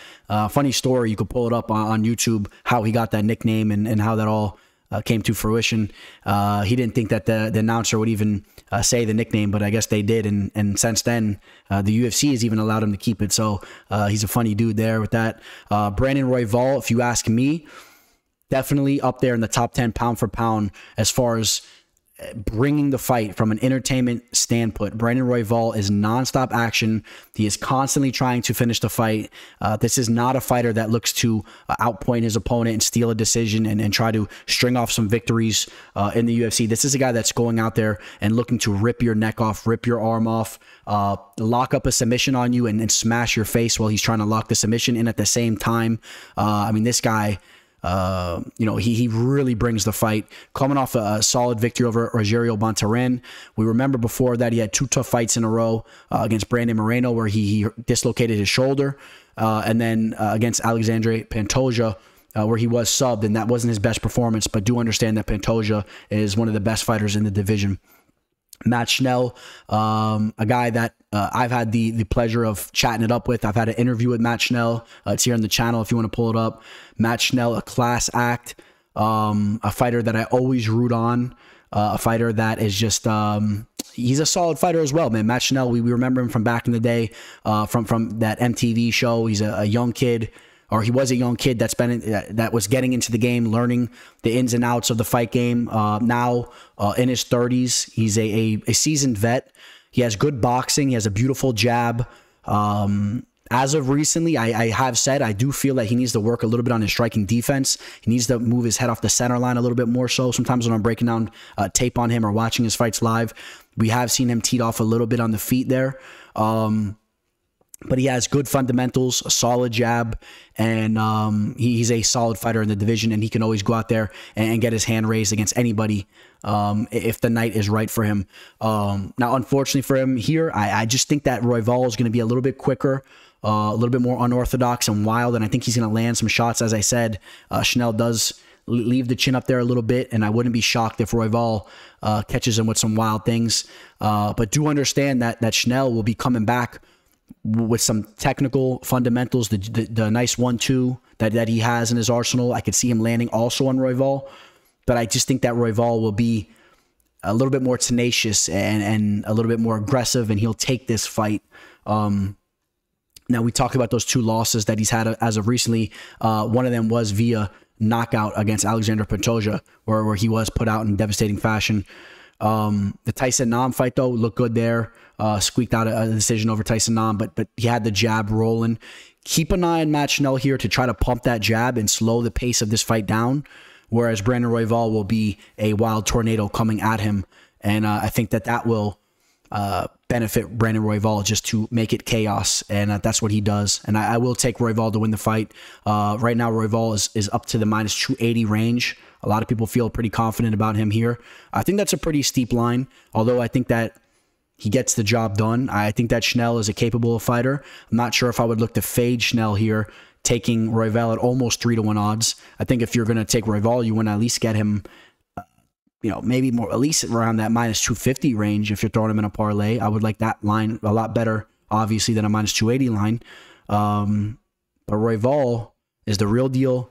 S1: Funny story, you could pull it up on YouTube, how he got that nickname and how that all came to fruition. He didn't think that the announcer would even say the nickname, but I guess they did. And since then, the UFC has even allowed him to keep it. So he's a funny dude there with that. Brandon Royval, if you ask me, definitely up there in the top 10 pound for pound as far as bringing the fight from an entertainment standpoint. Brandon Royval is nonstop action. He is constantly trying to finish the fight. This is not a fighter that looks to outpoint his opponent and steal a decision and try to string off some victories in the UFC. This is a guy that's going out there and looking to rip your neck off, rip your arm off, lock up a submission on you and smash your face while he's trying to lock the submission in at the same time. I mean, this guy... you know, he really brings the fight. Coming off a solid victory over Rogerio Bontorin. We remember before that he had 2 tough fights in a row against Brandon Moreno where he dislocated his shoulder, and then against Alexandre Pantoja where he was subbed, and that wasn't his best performance, but do understand that Pantoja is one of the best fighters in the division. Matt Schnell, a guy that I've had the pleasure of chatting it up with. I've had an interview with Matt Schnell. It's here on the channel if you want to pull it up. Matt Schnell, a class act, a fighter that I always root on, a fighter that is just he's a solid fighter as well, man. Matt Schnell, we remember him from back in the day, from that MTV show. He's a young kid, or he was a young kid that was getting into the game, learning the ins and outs of the fight game. Now in his 30s, he's a seasoned vet. He has good boxing. He has a beautiful jab. As of recently, I have said I do feel that he needs to work a little bit on his striking defense. He needs to move his head off the center line a little bit more so. Sometimes when I'm breaking down tape on him or watching his fights live, we have seen him teed off a little bit on the feet there. But he has good fundamentals, a solid jab, and he's a solid fighter in the division, and he can always go out there and get his hand raised against anybody if the night is right for him. Now, unfortunately for him here, I just think that Royval is going to be a little bit quicker, a little bit more unorthodox and wild, and I think he's going to land some shots. As I said, Schnell does leave the chin up there a little bit, and I wouldn't be shocked if Royval catches him with some wild things. But do understand that Schnell will be coming back with some technical fundamentals, the nice 1-2 that he has in his arsenal. I could see him landing also on Royval, but I just think that Royval will be a little bit more tenacious and a little bit more aggressive, and he'll take this fight. Now, we talked about those 2 losses that he's had as of recently. One of them was via knockout against Alexander Pantoja, where he was put out in devastating fashion. The Tyson Nam fight, though, looked good there. Squeaked out a decision over Tyson Nam, but he had the jab rolling. Keep an eye on Matt Schnell here to try to pump that jab and slow the pace of this fight down, whereas Brandon Royval will be a wild tornado coming at him. And I think that will benefit Brandon Royval just to make it chaos, and that's what he does. And I will take Royval to win the fight. Right now, Royval is up to the -280 range. A lot of people feel pretty confident about him here. I think that's a pretty steep line, although I think that he gets the job done. I think that Schnell is a capable fighter. I'm not sure if I would look to fade Schnell here, taking Royval at almost 3-1 odds. I think if you're going to take Royval, you want to at least get him, maybe more, at least around that -250 range. If you're throwing him in a parlay, I would like that line a lot better, obviously, than a -280 line. But Royval is the real deal.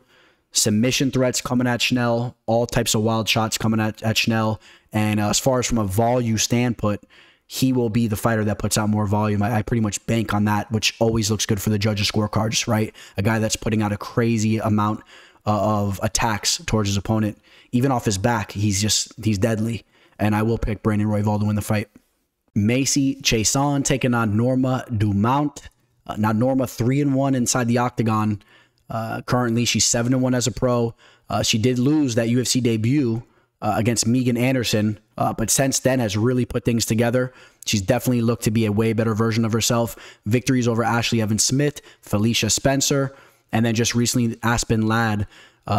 S1: Submission threats coming at Schnell, all types of wild shots coming at Schnell. And as far as from a volume standpoint, he will be the fighter that puts out more volume. I pretty much bank on that, which always looks good for the judges' scorecards, right? A guy that's putting out a crazy amount of attacks towards his opponent. Even off his back, he's deadly. And I will pick Brandon Royval to win the fight. Macy Chiasson taking on Norma Dumont. Now, Norma 3-1 inside the octagon. Currently, she's 7-1 as a pro. She did lose that UFC debut against Megan Anderson, but since then has really put things together. She's definitely looked to be a way better version of herself. Victories over Ashley Evans-Smith, Felicia Spencer, and then just recently Aspen Ladd.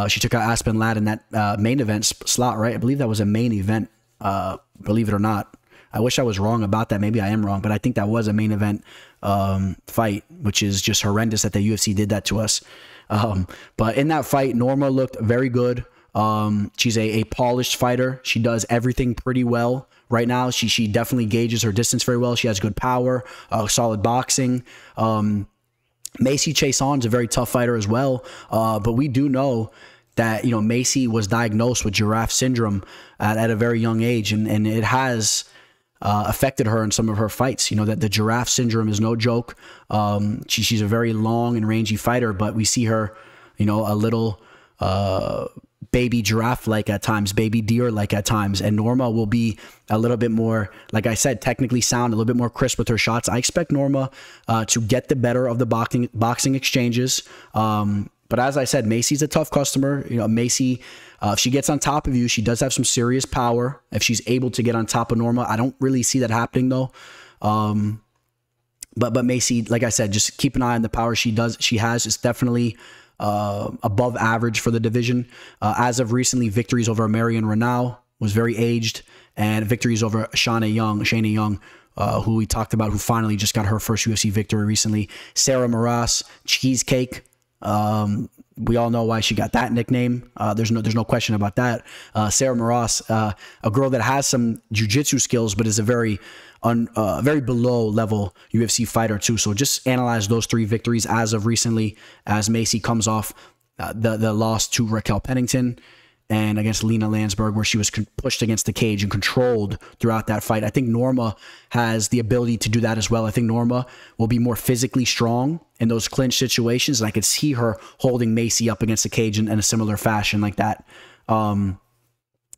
S1: She took out Aspen Ladd in that main event slot, right? I believe that was a main event, believe it or not. I wish I was wrong about that. Maybe I am wrong, but I think that was a main event fight, which is just horrendous that the UFC did that to us. But in that fight, Norma looked very good. She's a polished fighter. She does everything pretty well right now. She definitely gauges her distance very well. She has good power, solid boxing. Macy Chiasson is a very tough fighter as well. But we do know that, Macy was diagnosed with giraffe syndrome at a very young age, and it has affected her in some of her fights. That the giraffe syndrome is no joke. She's a very long and rangy fighter, but we see her, a little baby giraffe-like at times, baby deer-like at times. And Norma will be a little bit more, like I said, technically sound, a little bit more crisp with her shots. I expect Norma to get the better of the boxing exchanges. But as I said, Macy's a tough customer. Macy, if she gets on top of you, she does have some serious power. If she's able to get on top of Norma, I don't really see that happening though. But Macy, like I said, just keep an eye on the power she has. It's definitely above average for the division. As of recently, victories over Marion Renaud, was very aged, and victories over Shayna Young, who we talked about, who finally just got her first UFC victory recently. Sarah Moras, Cheesecake. We all know why she got that nickname. There's no question about that. Sarah Moras, a girl that has some jiu-jitsu skills, but is a very below level UFC fighter too. So just analyze those 3 victories as of recently, as Macy comes off the loss to Raquel Pennington. and against Lena Landsberg, where she was pushed against the cage and controlled throughout that fight. I think Norma has the ability to do that as well. I think Norma will be more physically strong in those clinch situations, and I could see her holding Macy up against the cage in a similar fashion like that.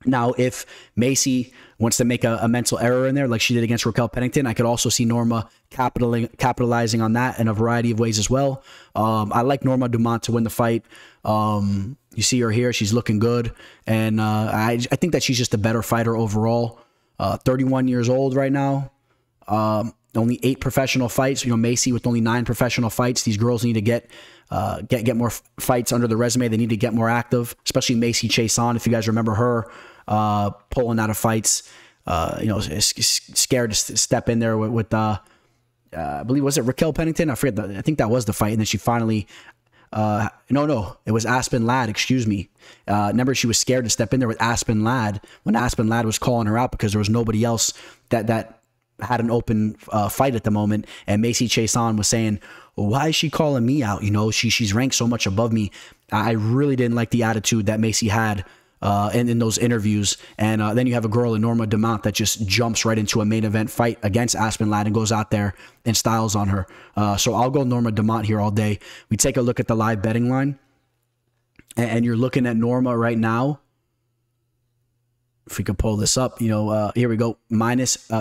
S1: Now, if Macy wants to make a mental error in there, like she did against Raquel Pennington, I could also see Norma capitalizing on that in a variety of ways as well. I like Norma Dumont to win the fight. You see her here. She's looking good. And I think that she's just a better fighter overall. 31 years old right now. Only 8 professional fights. You know, Macy with only 9 professional fights. These girls need to get more fights under the resume. They need to get more active, especially Macy Chiasson. If you guys remember her pulling out of fights, you know, scared to step in there with I believe, was it Raquel Pennington? I forget. I think that was the fight. And then she finally... no, it was Aspen Ladd, excuse me. Remember, she was scared to step in there with Aspen Ladd when Aspen Ladd was calling her out because there was nobody else that had an open fight at the moment. And Macy Chiasson was saying, well, why is she calling me out? You know, she's ranked so much above me. I really didn't like the attitude that Macy had in those interviews. And then you have a girl in Norma Dumont that just jumps right into a main event fight against Aspen Ladd and goes out there and styles on her. So I'll go Norma Dumont here all day. We take a look at the live betting line, and you're looking at Norma right now. If we could pull this up, you know, here we go.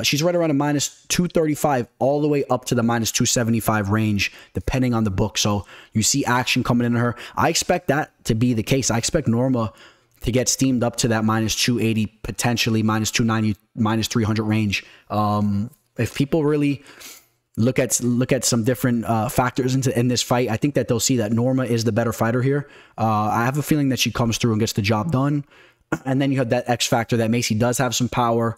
S1: She's right around a minus 235 all the way up to the minus 275 range, depending on the book. So you see action coming into her. I expect that to be the case. I expect Norma to get steamed up to that minus 280, potentially minus 290, minus 300 range. If people really look at some different factors in this fight, I think that they'll see that Norma is the better fighter here. I have a feeling that she comes through and gets the job done. And then you have that X factor that Macy does have some power.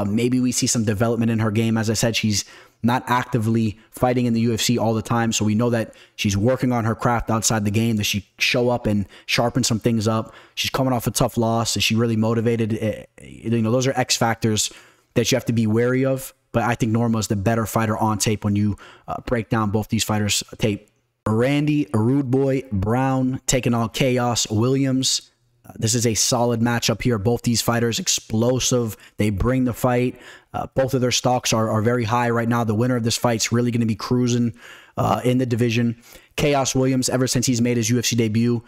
S1: Maybe we see some development in her game. As I said, she's not actively fighting in the UFC all the time, so we know that she's working on her craft outside the game. Does she show up and sharpen some things up? She's coming off a tough loss. Is she really motivated? You know, those are X factors that you have to be wary of. But I think Norma is the better fighter on tape when you break down both these fighters' tape. Randy Rude Boy Brown taking on Khaos Williams. This is a solid matchup here. Both these fighters explosive. They bring the fight. Both of their stocks are very high right now. The winner of this fight is really going to be cruising in the division. Khaos Williams, ever since he's made his UFC debut,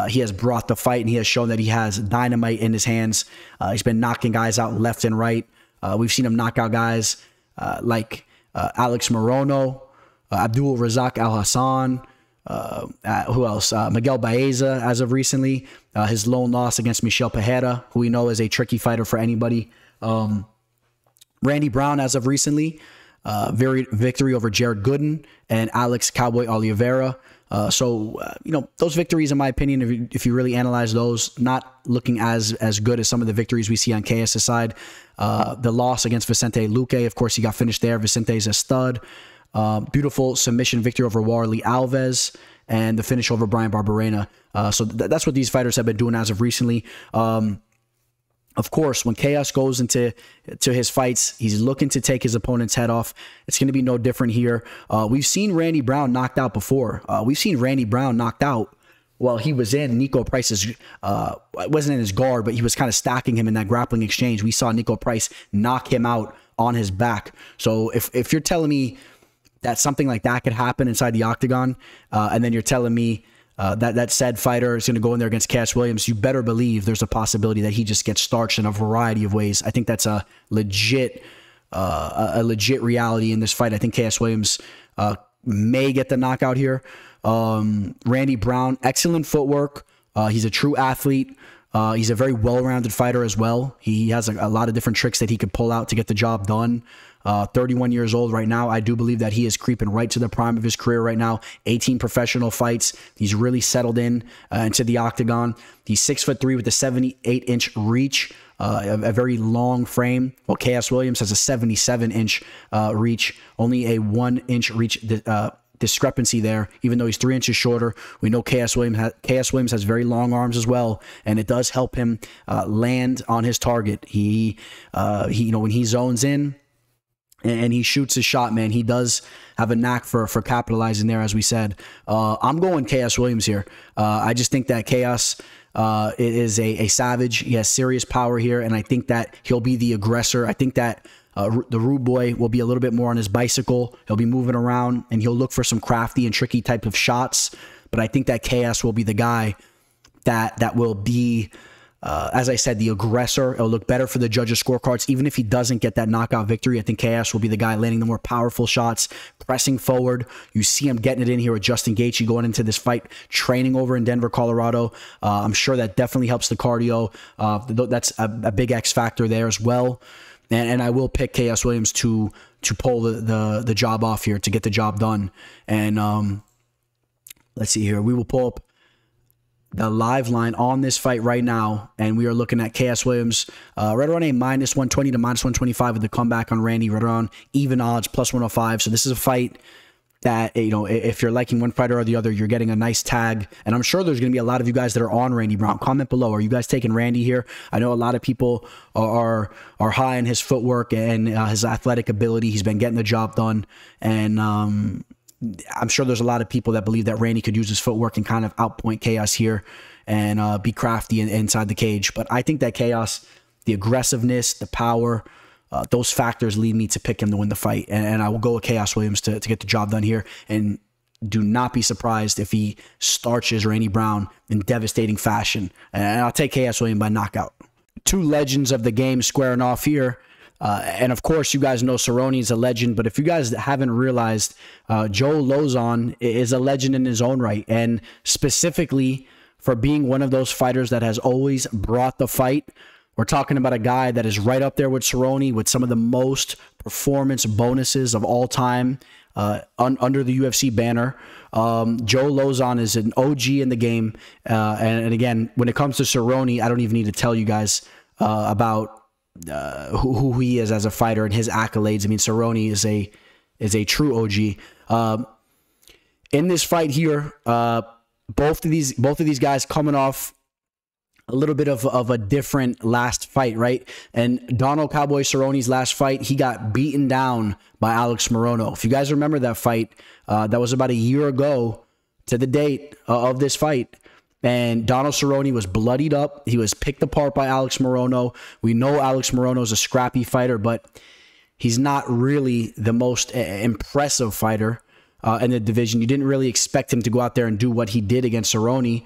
S1: he has brought the fight, and he has shown that he has dynamite in his hands. He's been knocking guys out left and right. We've seen him knock out guys like Alex Morono, Abdul Razak Al Hassan, who else? Miguel Baeza, as of recently. His lone loss against Michel Pereira, who we know is a tricky fighter for anybody. Randy Brown, as of recently. Victory over Jared Gooden and Alex Cowboy Oliveira. You know, those victories, in my opinion, if you really analyze those, not looking as good as some of the victories we see on KS's side. The loss against Vicente Luque, of course, he got finished there. Vicente's a stud. Beautiful submission victory over Warley Alves, and the finish over Brian Barberena. So that's what these fighters have been doing as of recently. Of course, when Khaos goes into his fights, he's looking to take his opponent's head off. It's going to be no different here. We've seen Randy Brown knocked out before. We've seen Randy Brown knocked out while he was in Nico Price's, wasn't in his guard, but he was kind of stacking him in that grappling exchange. We saw Nico Price knock him out on his back. So if you're telling me that something like that could happen inside the octagon, and then you're telling me that said fighter is going to go in there against Khaos Williams, you better believe there's a possibility that he just gets starched in a variety of ways. I think that's a legit reality in this fight. I think Khaos Williams may get the knockout here. Randy Brown, excellent footwork. He's a true athlete. He's a very well-rounded fighter as well. He has a lot of different tricks that he could pull out to get the job done. 31 years old right now. I do believe that he is creeping right to the prime of his career right now. 18 professional fights. He's really settled in into the octagon. He's 6'3" with a 78-inch reach, a very long frame. Well, Khaos Williams has a 77-inch reach, only a 1-inch reach discrepancy there, even though he's 3 inches shorter. We know Khaos Williams has very long arms as well, and it does help him land on his target. He you know, when he zones in, and he shoots his shot, man. He does have a knack for capitalizing there, as we said. I'm going Khaos Williams here. I just think that Khaos is a savage. He has serious power here, and I think that he'll be the aggressor. I think that the Rude Boy will be a little bit more on his bicycle. He'll be moving around, and he'll look for some crafty and tricky type of shots. But I think that Khaos will be the guy that will be, as I said, the aggressor. It'll look better for the judges' scorecards. Even if he doesn't get that knockout victory, I think Khaos will be the guy landing the more powerful shots, pressing forward. You see him getting it in here with Justin Gaethje going into this fight, training over in Denver, Colorado. I'm sure that definitely helps the cardio. That's a big X factor there as well. And I will pick Khaos Williams to pull the job off here, to get the job done. And let's see here. We will pull up the live line on this fight right now, and we are looking at Khaos Williams right around a -120 to -125 with the comeback on Randy, right around even odds, +105. So this is a fight that, you know, if you're liking one fighter or the other, you're getting a nice tag. And I'm sure there's going to be a lot of you guys that are on Randy Brown. Comment below. Are you guys taking Randy here? I know a lot of people are high on his footwork and his athletic ability. He's been getting the job done. And I'm sure there's a lot of people that believe that Randy could use his footwork and kind of outpoint Khaos here and be crafty inside the cage. But I think that Khaos, the aggressiveness, the power, those factors lead me to pick him to win the fight. And I will go with Khaos Williams to get the job done here. And do not be surprised if he starches Randy Brown in devastating fashion. And I'll take Khaos Williams by knockout. Two legends of the game squaring off here. And of course, you guys know Cerrone is a legend, but if you guys haven't realized, Joe Lauzon is a legend in his own right, and specifically for being one of those fighters that has always brought the fight. We're talking about a guy that is right up there with Cerrone with some of the most performance bonuses of all time under the UFC banner. Joe Lauzon is an OG in the game, and again, when it comes to Cerrone, I don't even need to tell you guys about who he is as a fighter and his accolades. I mean, Cerrone is a true OG. In this fight here, both of these guys coming off a little bit of a different last fight, right? And Donald Cowboy Cerrone's last fight, he got beaten down by Alex Morono. If you guys remember that fight, that was about a year ago to the date of this fight. And Donald Cerrone was bloodied up. He was picked apart by Alex Morono. We know Alex Morono is a scrappy fighter, but he's not really the most impressive fighter in the division. You didn't really expect him to go out there and do what he did against Cerrone.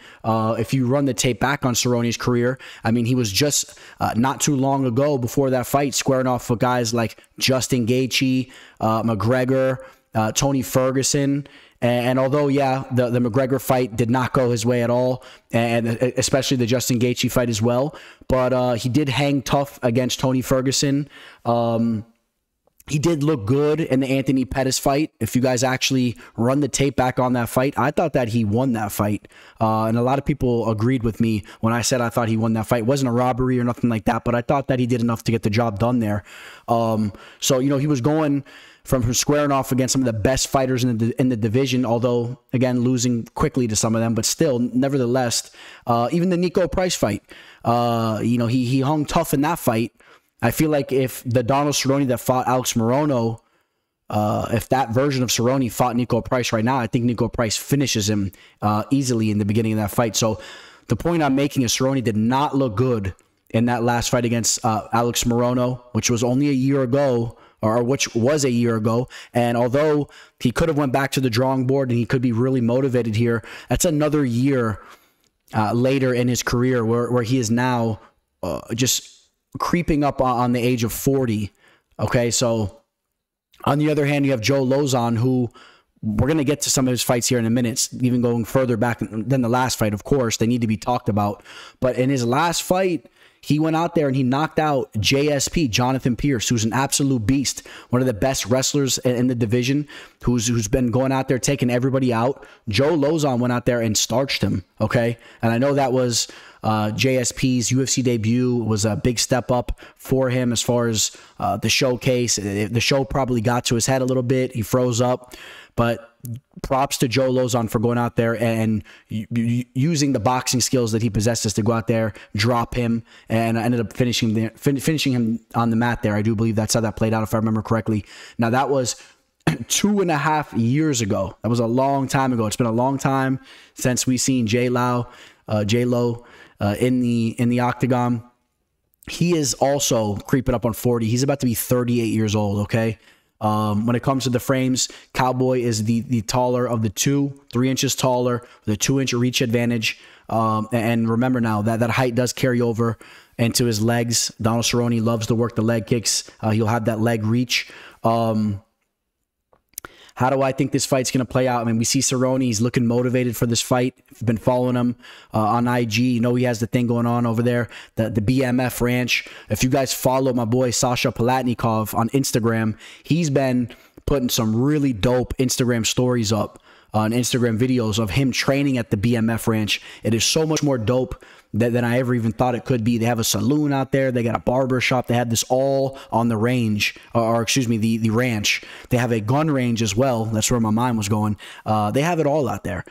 S1: If you run the tape back on Cerrone's career, I mean, he was just not too long ago before that fight squaring off with guys like Justin Gaethje, McGregor, Tony Ferguson. And although, yeah, the McGregor fight did not go his way at all, and especially the Justin Gaethje fight as well, but he did hang tough against Tony Ferguson. He did look good in the Anthony Pettis fight. If you guys actually run the tape back on that fight, I thought that he won that fight. And a lot of people agreed with me when I said I thought he won that fight. It wasn't a robbery or nothing like that, but I thought that he did enough to get the job done there. So, you know, he was going from squaring off against some of the best fighters in the division, although, again, losing quickly to some of them, but still, nevertheless, even the Nico Price fight, you know, he hung tough in that fight. I feel like if the Donald Cerrone that fought Alex Morono, if that version of Cerrone fought Nico Price right now, I think Nico Price finishes him easily in the beginning of that fight. So the point I'm making is Cerrone did not look good in that last fight against Alex Morono, which was only a year ago, or which was a year ago. And although he could have went back to the drawing board and he could be really motivated here, that's another year later in his career where he is now just creeping up on the age of 40. Okay, so on the other hand, you have Joe Lauzon, who we're going to get to some of his fights here in a minute, even going further back than the last fight, of course. They need to be talked about. But in his last fight, he went out there and he knocked out JSP, Jonathan Pierce, who's an absolute beast, one of the best wrestlers in the division, who's been going out there taking everybody out. Joe Lauzon went out there and starched him, okay? And I know that was JSP's UFC debut, was a big step up for him as far as the showcase. The show probably got to his head a little bit. He froze up. But props to Joe Lauzon for going out there and using the boxing skills that he possesses to go out there, drop him, and I ended up finishing him on the mat there. I do believe that's how that played out, if I remember correctly. Now, that was 2.5 years ago. That was a long time ago. It's been a long time since we've seen J-Lo in the octagon. He is also creeping up on 40. He's about to be 38 years old, okay? When it comes to the frames, Cowboy is the taller of the two, 3 inches taller, with a 2-inch reach advantage. And remember now that height does carry over into his legs. Donald Cerrone loves to work the leg kicks. He'll have that leg reach. How do I think this fight's going to play out? I mean, we see Cerrone. He's looking motivated for this fight. If you've been following him on IG, you know he has the thing going on over there, the BMF Ranch. If you guys follow my boy Sasha Palatnikov on Instagram, he's been putting some really dope Instagram stories up on Instagram videos of him training at the BMF Ranch. It is so much more dope than I ever even thought it could be. They have a saloon out there. They got a barber shop. They had this all on the range, or excuse me, the ranch. They have a gun range as well. That's where my mind was going. They have it all out there,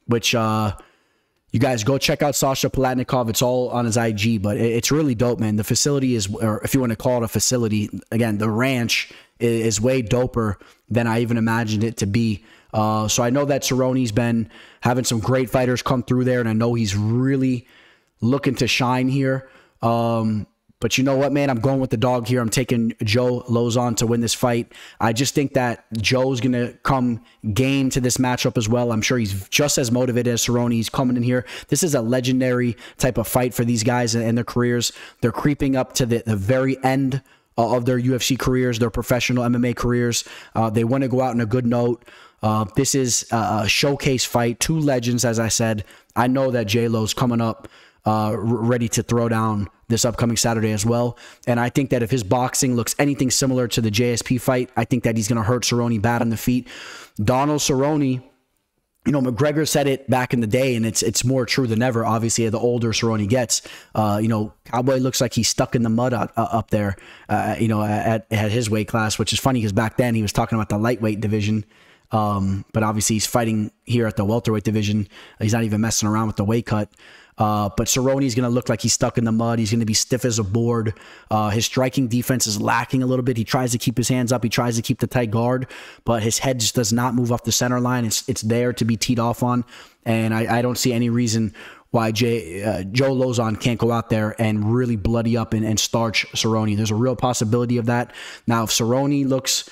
S1: which you guys go check out Sasha Palatnikov. It's all on his IG, but it's really dope, man. The facility is, or if you want to call it a facility, again, the ranch is way doper than I even imagined it to be. So I know that Cerrone's been having some great fighters come through there, and I know he's really looking to shine here. But you know what, man? I'm going with the dog here. I'm taking Joe Lauzon to win this fight. I just think that Joe's going to come game to this matchup as well. I'm sure he's just as motivated as Cerrone. He's coming in here. This is a legendary type of fight for these guys and their careers. They're creeping up to the very end of their UFC careers, their professional MMA careers. They want to go out on a good note. This is a showcase fight. Two legends, as I said. I know that J-Lo's coming up ready to throw down this upcoming Saturday as well. And I think that if his boxing looks anything similar to the JSP fight, I think that he's going to hurt Cerrone bad on the feet. Donald Cerrone, you know, McGregor said it back in the day, and it's more true than ever. Obviously, the older Cerrone gets, you know, Cowboy looks like he's stuck in the mud up there, you know, at his weight class, which is funny because back then he was talking about the lightweight division. But obviously he's fighting here at the welterweight division. He's not even messing around with the weight cut. But Cerrone's going to look like he's stuck in the mud. He's going to be stiff as a board. His striking defense is lacking a little bit. He tries to keep his hands up. He tries to keep the tight guard, but his head just does not move off the center line. It's there to be teed off on. And I don't see any reason why Joe Lauzon can't go out there and really bloody up and starch Cerrone. There's a real possibility of that. Now, if Cerrone looks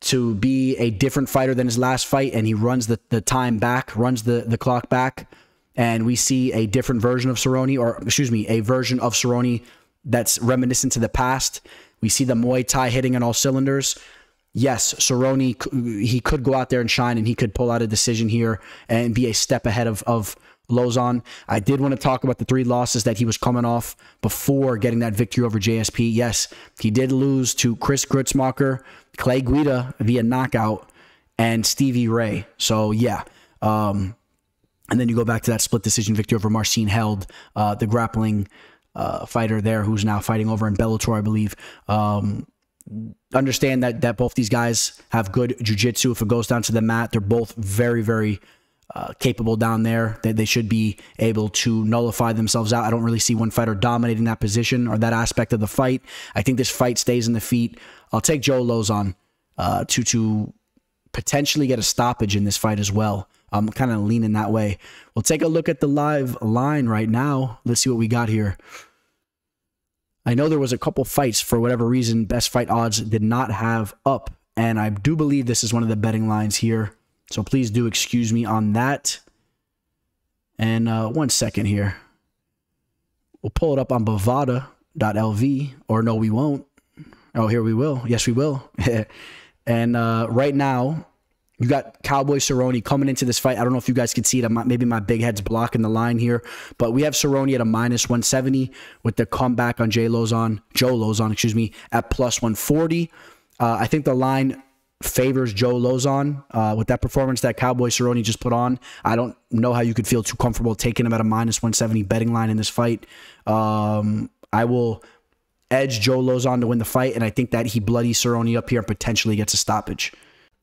S1: to be a different fighter than his last fight, and he runs the time back, runs the clock back, and we see a different version of Cerrone, or excuse me, a version of Cerrone that's reminiscent to the past. We see the Muay Thai hitting on all cylinders. Yes, Cerrone, he could go out there and shine, and he could pull out a decision here and be a step ahead of Lauzon. I did want to talk about the 3 losses that he was coming off before getting that victory over JSP. Yes, he did lose to Chris Grutzmacher, Clay Guida via knockout, and Stevie Ray. So, yeah. And then you go back to that split decision victory over Marcin Held, the grappling fighter there who's now fighting over in Bellator, I believe. Understand that both these guys have good jiu-jitsu. If it goes down to the mat, they're both very, very capable down there. They should be able to nullify themselves out. I don't really see one fighter dominating that position or that aspect of the fight. I think this fight stays in the feet. I'll take Joe Lauzon to potentially get a stoppage in this fight as well. I'm kind of leaning that way. We'll take a look at the live line right now. Let's see what we got here. I know there was a couple fights, for whatever reason, Best Fight Odds did not have up, and I do believe this is one of the betting lines here. So please do excuse me on that. And 1 second here. We'll pull it up on Bovada.lv, or no, we won't. Oh, here we will. Yes, we will. And right now, you got Cowboy Cerrone coming into this fight. I don't know if you guys can see it. Maybe my big head's blocking the line here. But we have Cerrone at a -170 with the comeback on Joe Lauzon, excuse me, at +140. I think the line favors Joe Lauzon with that performance that Cowboy Cerrone just put on. I don't know how you could feel too comfortable taking him at a -170 betting line in this fight. I will edge Joe Lauzon to win the fight, and I think that he bloodies Cerrone up here and potentially gets a stoppage.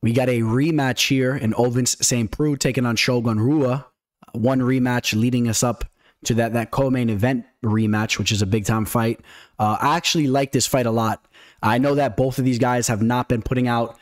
S1: We got a rematch here in Ovince St. Preux taking on Shogun Rua. One rematch leading us up to that co-main event rematch, which is a big-time fight. I actually like this fight a lot. I know that both of these guys have not been putting out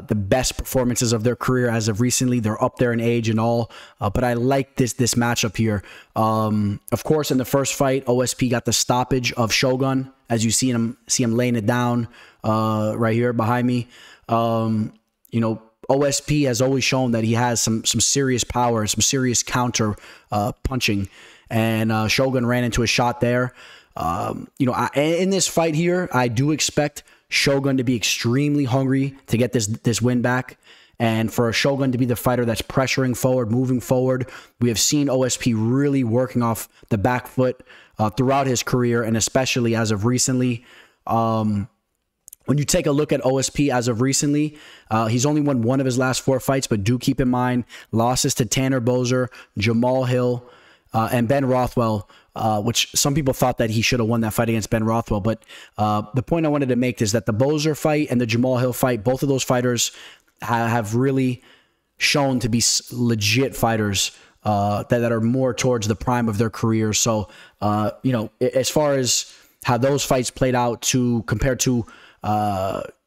S1: the best performances of their career as of recently. They're up there in age and all, but I like this matchup here. Of course, in the first fight, OSP got the stoppage of Shogun, as you see him laying it down right here behind me. You know, OSP has always shown that he has some serious power, some serious counter punching, and Shogun ran into a shot there. You know, in this fight here, I do expect Shogun to be extremely hungry to get this win back, and for Shogun to be the fighter that's pressuring forward, moving forward. We have seen OSP really working off the back foot throughout his career, and especially as of recently. When you take a look at OSP as of recently, he's only won one of his last 4 fights, but do keep in mind losses to Tanner Boser, Jamal Hill, and Ben Rothwell, which some people thought that he should have won that fight against Ben Rothwell. But the point I wanted to make is that the Boser fight and the Jamal Hill fight, both of those fighters have really shown to be legit fighters that are more towards the prime of their career. So, you know, as far as how those fights played out compared to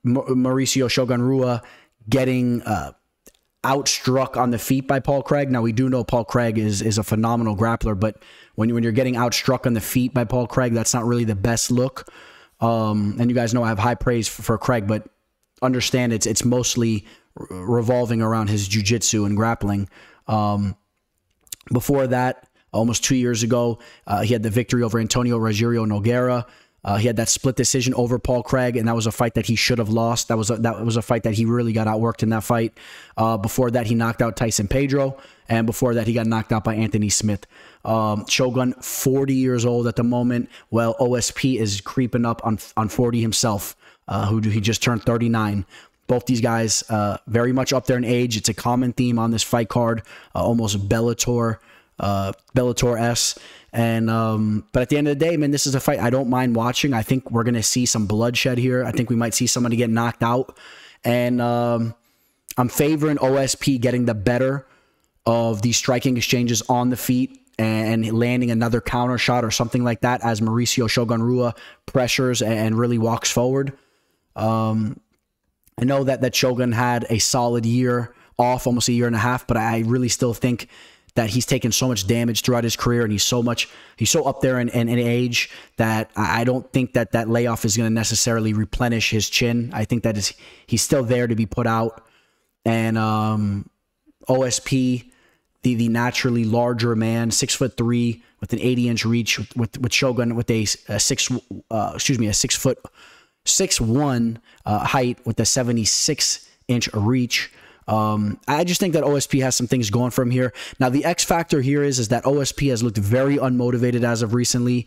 S1: Maurício Shogun Rua getting outstruck on the feet by Paul Craig. Now, we do know Paul Craig is a phenomenal grappler, but when you're getting outstruck on the feet by Paul Craig, that's not really the best look. And you guys know I have high praise for Craig, but understand it's mostly revolving around his jiu-jitsu and grappling. Before that, almost 2 years ago, he had the victory over Antonio Rogério Nogueira. He had that split decision over Paul Craig, and that was a fight that he should have lost. That was a fight that he really got outworked in that fight. Before that, he knocked out Tyson Pedro, and before that, he got knocked out by Anthony Smith. Shogun, 40 years old at the moment, while OSP is creeping up on 40 himself, he just turned 39. Both these guys very much up there in age. It's a common theme on this fight card, almost Bellator-esque. And but at the end of the day, man, this is a fight I don't mind watching. I think we're gonna see some bloodshed here. I think we might see somebody get knocked out, and I'm favoring OSP getting the better of these striking exchanges on the feet and landing another counter shot or something like that as Maurício Shogun Rua pressures and really walks forward. I know that Shogun had a solid year off, almost a year and a half, but I really still think that he's taken so much damage throughout his career, and he's so up there in age that I don't think that layoff is going to necessarily replenish his chin. I think that he's still there to be put out. And OSP, the naturally larger man, 6'3" with an 80-inch reach, with Shogun with a 6'1" height with a 76-inch reach. I just think that OSP has some things going for him here. Now, the X factor here is that OSP has looked very unmotivated as of recently.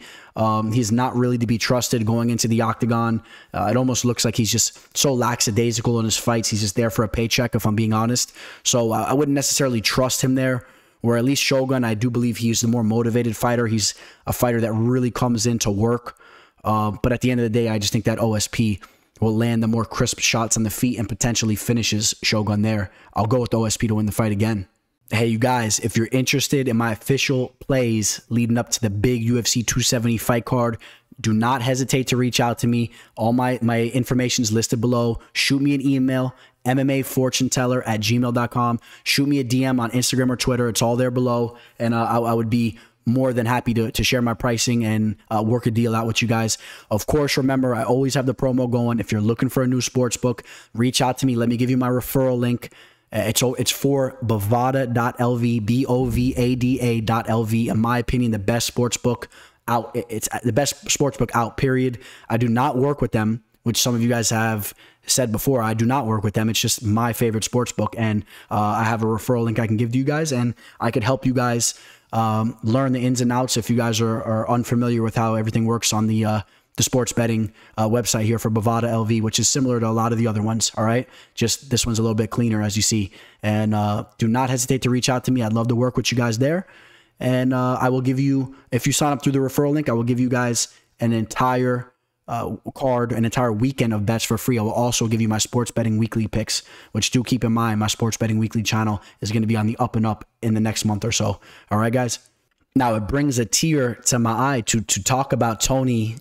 S1: He's not really to be trusted going into the octagon. It almost looks like he's just so lackadaisical in his fights. He's just there for a paycheck, if I'm being honest. So I wouldn't necessarily trust him there. Where at least Shogun, I do believe he's the more motivated fighter. He's a fighter that really comes in to work. But at the end of the day, I just think that OSP will land the more crisp shots on the feet and potentially finishes Shogun there. I'll go with OSP to win the fight again. Hey, you guys, if you're interested in my official plays leading up to the big UFC 270 fight card, do not hesitate to reach out to me. All my information is listed below. Shoot me an email, MMAfortuneteller@gmail.com. Shoot me a DM on Instagram or Twitter. It's all there below. And I would be more than happy to share my pricing and work a deal out with you guys. Of course, remember, I always have the promo going. If you're looking for a new sports book, reach out to me. Let me give you my referral link. It's for bovada.lv, BOVADA.lv. In my opinion, the best sports book out. It's the best sports book out, period. I do not work with them, which some of you guys have said before. I do not work with them. It's just my favorite sports book, and I have a referral link I can give to you guys, and I could help you guys learn the ins and outs if you guys are unfamiliar with how everything works on the sports betting website here for Bovada LV, which is similar to a lot of the other ones. All right, just this one's a little bit cleaner, as you see. And do not hesitate to reach out to me. I'd love to work with you guys there. And I will give you, if you sign up through the referral link, I will give you guys an entire card, an entire weekend of bets for free. I will also give you my sports betting weekly picks, which do keep in mind my sports betting weekly channel is going to be on the up and up in the next month or so. All right, guys. Now, it brings a tear to my eye to talk about Tony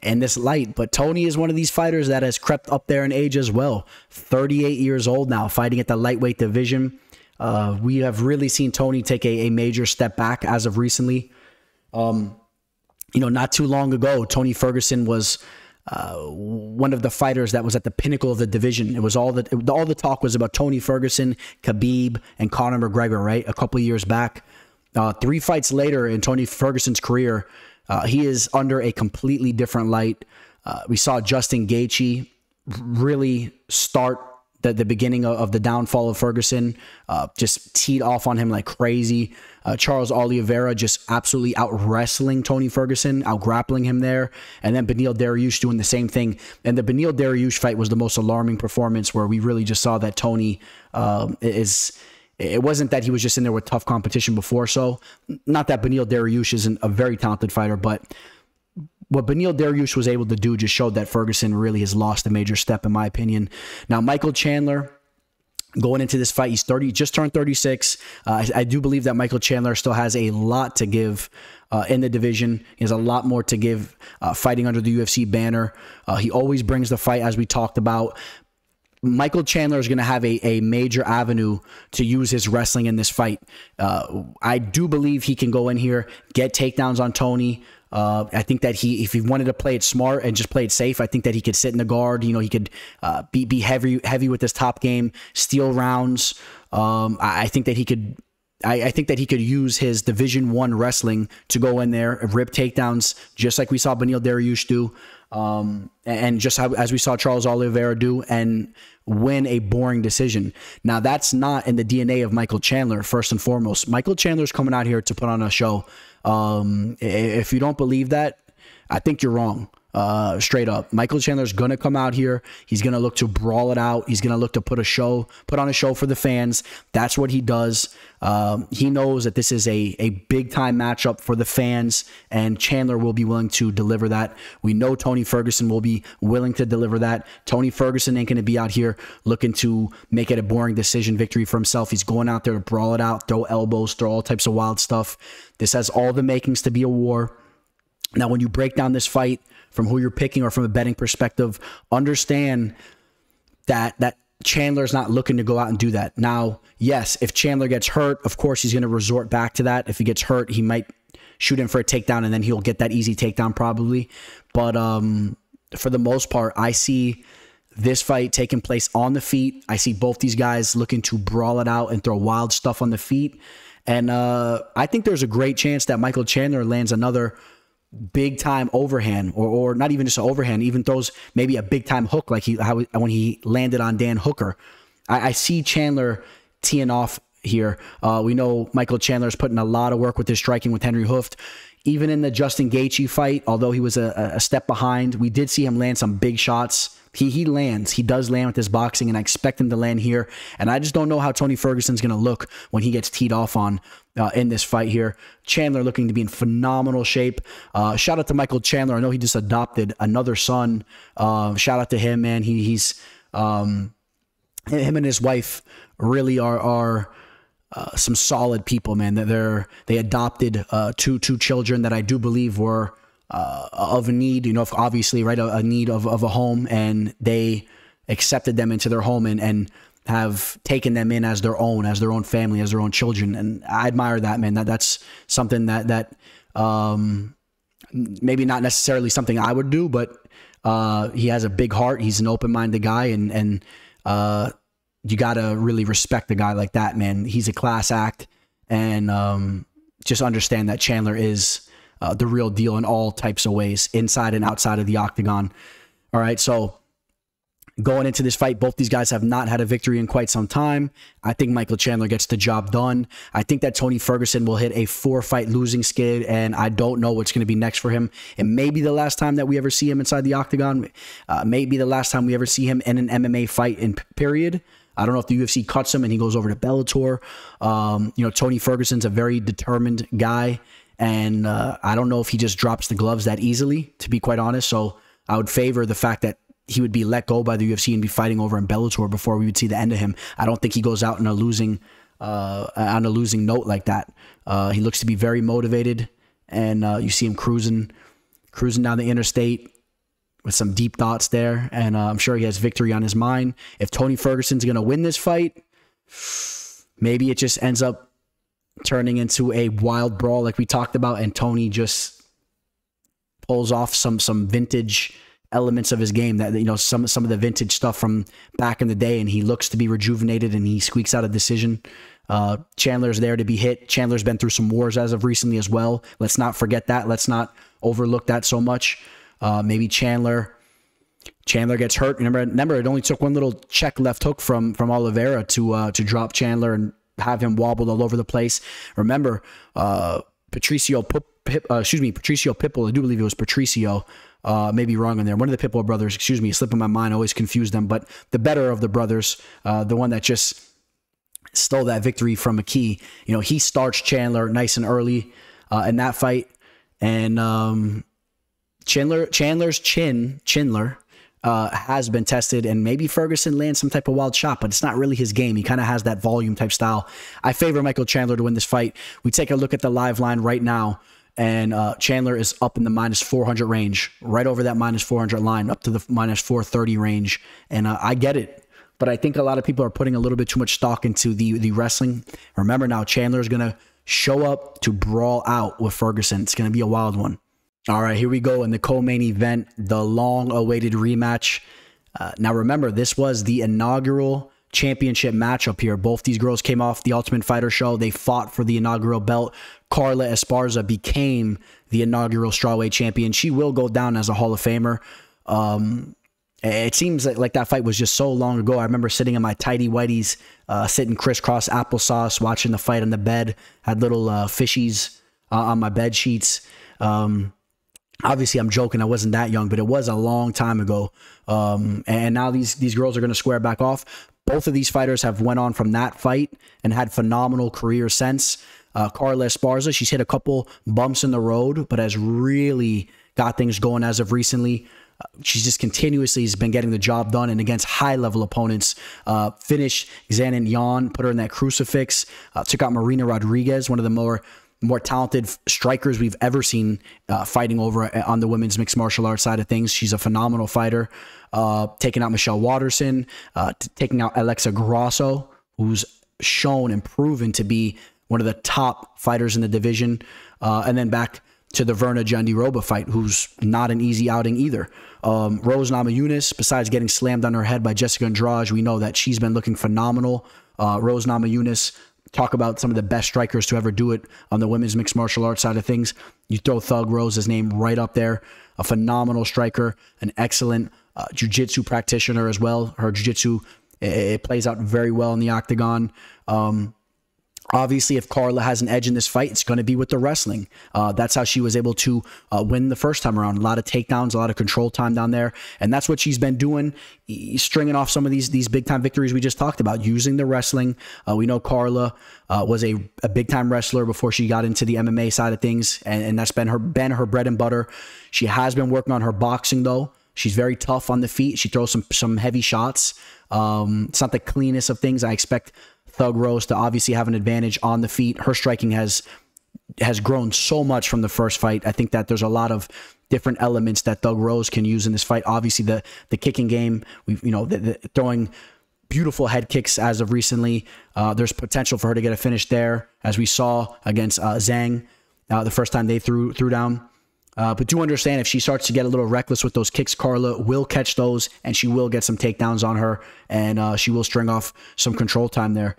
S1: in this light, but Tony is one of these fighters that has crept up there in age as well. 38 years old now, fighting at the lightweight division. We have really seen Tony take a major step back as of recently. You know, not too long ago, Tony Ferguson was one of the fighters that was at the pinnacle of the division. It was all the talk was about Tony Ferguson, Khabib, and Conor McGregor, right? A couple years back. 3 fights later in Tony Ferguson's career, he is under a completely different light. We saw Justin Gaethje really start the beginning of the downfall of Ferguson, just teed off on him like crazy. Charles Oliveira just absolutely out wrestling Tony Ferguson, out grappling him there. And then Beneil Dariush doing the same thing. And the Beneil Dariush fight was the most alarming performance, where we really just saw that Tony it wasn't that he was just in there with tough competition before. So not that Beneil Dariush isn't a very talented fighter, but what Beneil Dariush was able to do just showed that Ferguson really has lost a major step, in my opinion. Now, Michael Chandler, going into this fight, he's 30, just turned 36. I do believe that Michael Chandler still has a lot to give in the division. He has a lot more to give fighting under the UFC banner. He always brings the fight, as we talked about. Michael Chandler is going to have a major avenue to use his wrestling in this fight. I do believe he can go in here, get takedowns on Tony. I think that if he wanted to play it smart and just play it safe, I think that he could sit in the guard. You know, he could be heavy with his top game, steal rounds. I think that he could. I think that he could use his Division I wrestling to go in there, rip takedowns, just like we saw Beneil Dariush do, and just as we saw Charles Oliveira do, and win a boring decision. Now, that's not in the DNA of Michael Chandler, first and foremost. Michael Chandler's coming out here to put on a show. If you don't believe that, I think you're wrong. Straight up, Michael Chandler's gonna come out here. He's gonna look to brawl it out. He's gonna look to put on a show for the fans. That's what he does. He knows that this is a big time matchup for the fans, and Chandler will be willing to deliver that. We know Tony Ferguson will be willing to deliver that. Tony Ferguson ain't gonna be out here looking to make it a boring decision victory for himself. He's going out there to brawl it out, throw elbows, throw all types of wild stuff. This has all the makings to be a war. Now, when you break down this fight from who you're picking or from a betting perspective, understand that Chandler's not looking to go out and do that. Now, yes, if Chandler gets hurt, of course, he's going to resort back to that. If he gets hurt, he might shoot in for a takedown, and then he'll get that easy takedown probably. But for the most part, I see this fight taking place on the feet. I see both these guys looking to brawl it out and throw wild stuff on the feet. And I think there's a great chance that Michael Chandler lands another big time overhand, or not even just an overhand, even throws maybe a big time hook like when he landed on Dan Hooker. I see Chandler teeing off here. We know Michael Chandler's putting a lot of work with his striking with Henry Hooft. Even in the Justin Gaethje fight, although he was a step behind, we did see him land some big shots. He does land with his boxing, and I expect him to land here. And I just don't know how Tony Ferguson's going to look when he gets teed off on in this fight here. Chandler looking to be in phenomenal shape. Shout out to Michael Chandler. I know he just adopted another son. Shout out to him, man. He's him and his wife really are some solid people, man. They adopted two children that I do believe were of a need, you know, obviously, right, a need of a home, and they accepted them into their home and have taken them in as their own family, as their own children. And I admire that, man. That's something that maybe not necessarily something I would do, but he has a big heart. He's an open-minded guy, and you gotta really respect a guy like that, man. He's a class act, and just understand that Chandler is the real deal in all types of ways, inside and outside of the octagon. All right, so going into this fight, both these guys have not had a victory in quite some time. I think Michael Chandler gets the job done. I think that Tony Ferguson will hit a 4-fight losing skid, and I don't know what's going to be next for him. It may be the last time that we ever see him inside the octagon. Maybe the last time we ever see him in an MMA fight in period. I don't know if the UFC cuts him and he goes over to Bellator. You know, Tony Ferguson's a very determined guy, and I don't know if he just drops the gloves that easily, to be quite honest. So I would favor the fact that he would be let go by the UFC and be fighting over in Bellator before we would see the end of him. I don't think he goes out on a losing note like that. He looks to be very motivated, and you see him cruising down the interstate with some deep thoughts there, and I'm sure he has victory on his mind. If Tony Ferguson's going to win this fight, maybe it just ends up turning into a wild brawl like we talked about, and Tony just pulls off some vintage elements of his game, that, you know, some of the vintage stuff from back in the day, and he looks to be rejuvenated and he squeaks out a decision. Chandler's there to be hit. Chandler's been through some wars as of recently as well. Let's not forget that. Let's not overlook that so much. Maybe Chandler gets hurt. Remember, it only took one little check left hook from Oliveira to drop Chandler and have him wobbled all over the place. Remember, Patricio Pitbull, I do believe it was Patricio, maybe wrong in there. One of the Pitbull brothers, excuse me, slipping my mind, always confuse them, but the better of the brothers, the one that just stole that victory from McKee, you know, he starched Chandler nice and early in that fight, and Chandler's chin has been tested, and maybe Ferguson lands some type of wild shot, but it's not really his game. He kind of has that volume type style. I favor Michael Chandler to win this fight. We take a look at the live line right now, and Chandler is up in the -400 range, right over that -400 line, up to the -430 range, and I get it. But I think a lot of people are putting a little bit too much stock into the wrestling. Remember now, Chandler is going to show up to brawl out with Ferguson. It's going to be a wild one. All right, here we go in the co-main event, the long-awaited rematch. Now, remember, this was the inaugural championship matchup here. Both these girls came off the Ultimate Fighter show. They fought for the inaugural belt. Carla Esparza became the inaugural strawweight champion. She will go down as a Hall of Famer. It seems like that fight was just so long ago. I remember sitting in my tidy whities, sitting crisscross applesauce, watching the fight on the bed. Had little fishies on my bed sheets. Obviously, I'm joking. I wasn't that young, but it was a long time ago. And now these girls are going to square back off. Both of these fighters have went on from that fight and had phenomenal careers since. Carla Esparza, she's hit a couple bumps in the road, but has really got things going as of recently. She's just continuously has been getting the job done, and against high-level opponents. Finished Xanin Yan, put her in that crucifix. Took out Marina Rodriguez, one of the more talented strikers we've ever seen fighting over on the women's mixed martial arts side of things. She's a phenomenal fighter. Taking out Michelle Watterson, taking out Alexa Grasso, who's shown and proven to be one of the top fighters in the division. And then back to the Verna Jandiroba fight, who's not an easy outing either. Rose Namajunas, besides getting slammed on her head by Jessica Andrade, we know that she's been looking phenomenal. Rose Namajunas, talk about some of the best strikers to ever do it on the women's mixed martial arts side of things. You throw Thug Rose's name right up there. A phenomenal striker, an excellent jiu-jitsu practitioner as well. Her jiu-jitsu, it plays out very well in the octagon. Obviously, if Carla has an edge in this fight, it's going to be with the wrestling. That's how she was able to win the first time around. A lot of takedowns, a lot of control time down there. And that's what she's been doing, stringing off some of these big-time victories we just talked about, using the wrestling. We know Carla was a big-time wrestler before she got into the MMA side of things, and that's been her bread and butter. She has been working on her boxing, though. She's very tough on the feet. She throws some heavy shots. It's not the cleanest of things. I expect Thug Rose to obviously have an advantage on the feet. Her striking has grown so much from the first fight. I think that there's a lot of different elements that Thug Rose can use in this fight. Obviously, the kicking game, the throwing beautiful head kicks as of recently. There's potential for her to get a finish there, as we saw against Zhang the first time they threw down. But do understand, if she starts to get a little reckless with those kicks, Carla will catch those, and she will get some takedowns on her, and she will string off some control time there.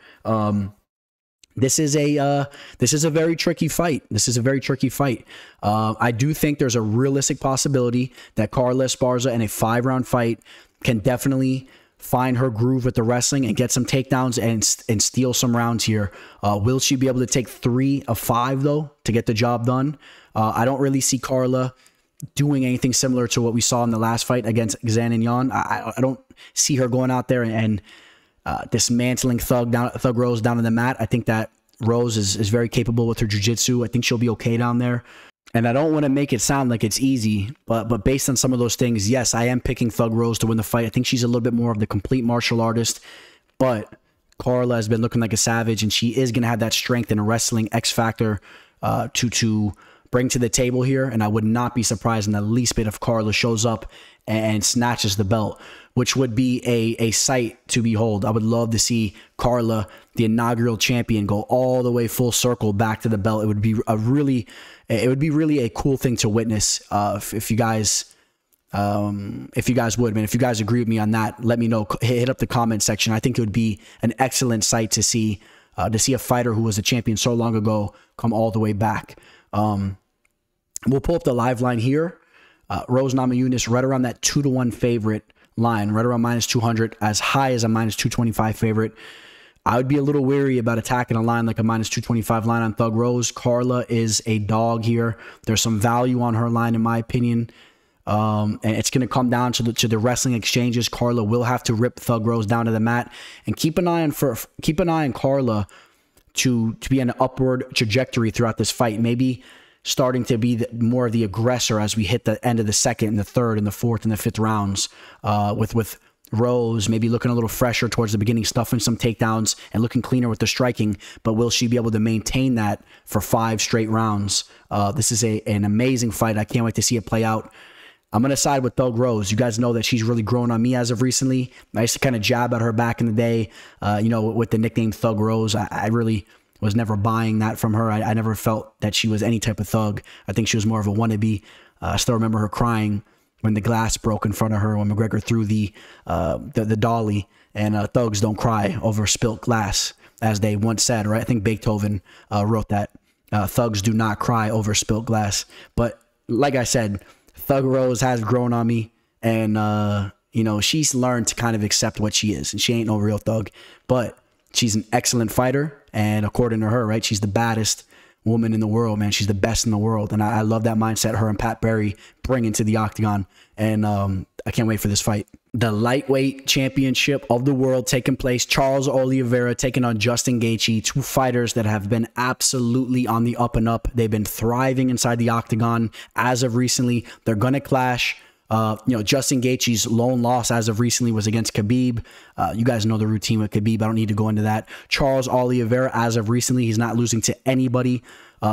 S1: This is a very tricky fight. This is a very tricky fight. I do think there's a realistic possibility that Carla Esparza in a 5-round fight can definitely find her groove with the wrestling and get some takedowns and steal some rounds here. Will she be able to take 3 of 5 though to get the job done? I don't really see Carla doing anything similar to what we saw in the last fight against Xanin Yan. I don't see her going out there and dismantling Thug Rose down on the mat. I think that Rose is very capable with her jiu-jitsu. I think she'll be okay down there. And I don't want to make it sound like it's easy, but based on some of those things, yes, I am picking Thug Rose to win the fight. I think she's a little bit more of the complete martial artist, but Carla has been looking like a savage, and she is going to have that strength and a wrestling X factor to bring to the table here. And I would not be surprised in the least bit if Carla shows up and snatches the belt, which would be a sight to behold. I would love to see Carla, the inaugural champion, go all the way full circle back to the belt. It would be really a cool thing to witness. If you guys would, man, if you guys agree with me on that, let me know. Hit up the comment section. I think it would be an excellent sight to see a fighter who was a champion so long ago come all the way back. We'll pull up the live line here. Rose Namajunas right around that 2-1 favorite line, right around -200, as high as a -225 favorite. I would be a little weary about attacking a line like a -225 line on Thug Rose. Carla is a dog here. There's some value on her line, in my opinion. And it's going to come down to the wrestling exchanges. Carla will have to rip Thug Rose down to the mat, and keep an eye on Carla to be an upward trajectory throughout this fight. Maybe starting to be more of the aggressor as we hit the end of the second and the third and the fourth and the fifth rounds, with Rose maybe looking a little fresher towards the beginning, stuffing some takedowns and looking cleaner with the striking. But will she be able to maintain that for 5 straight rounds? This is an amazing fight. I can't wait to see it play out. I'm going to side with Thug Rose. You guys know that she's really grown on me as of recently. I used to kind of jab at her back in the day, with the nickname Thug Rose. I really was never buying that from her. I never felt that she was any type of thug. I think she was more of a wannabe. I still remember her crying when the glass broke in front of her when McGregor threw the dolly. And thugs don't cry over spilt glass, as they once said, right? I think Beethoven wrote that. Thugs do not cry over spilt glass. But like I said, Thug Rose has grown on me, and she's learned to kind of accept what she is, and she ain't no real thug, but she's an excellent fighter, and according to her, right, she's the baddest woman in the world, man. She's the best in the world, and I love that mindset her and Pat Barry bring into the octagon, and I can't wait for this fight. The lightweight championship of the world taking place. Charles Oliveira taking on Justin Gaethje, 2 fighters that have been absolutely on the up and up. They've been thriving inside the octagon as of recently. They're going to clash. Justin Gaethje's lone loss as of recently was against Khabib. You guys know the routine with Khabib. I don't need to go into that. Charles Oliveira, as of recently, he's not losing to anybody.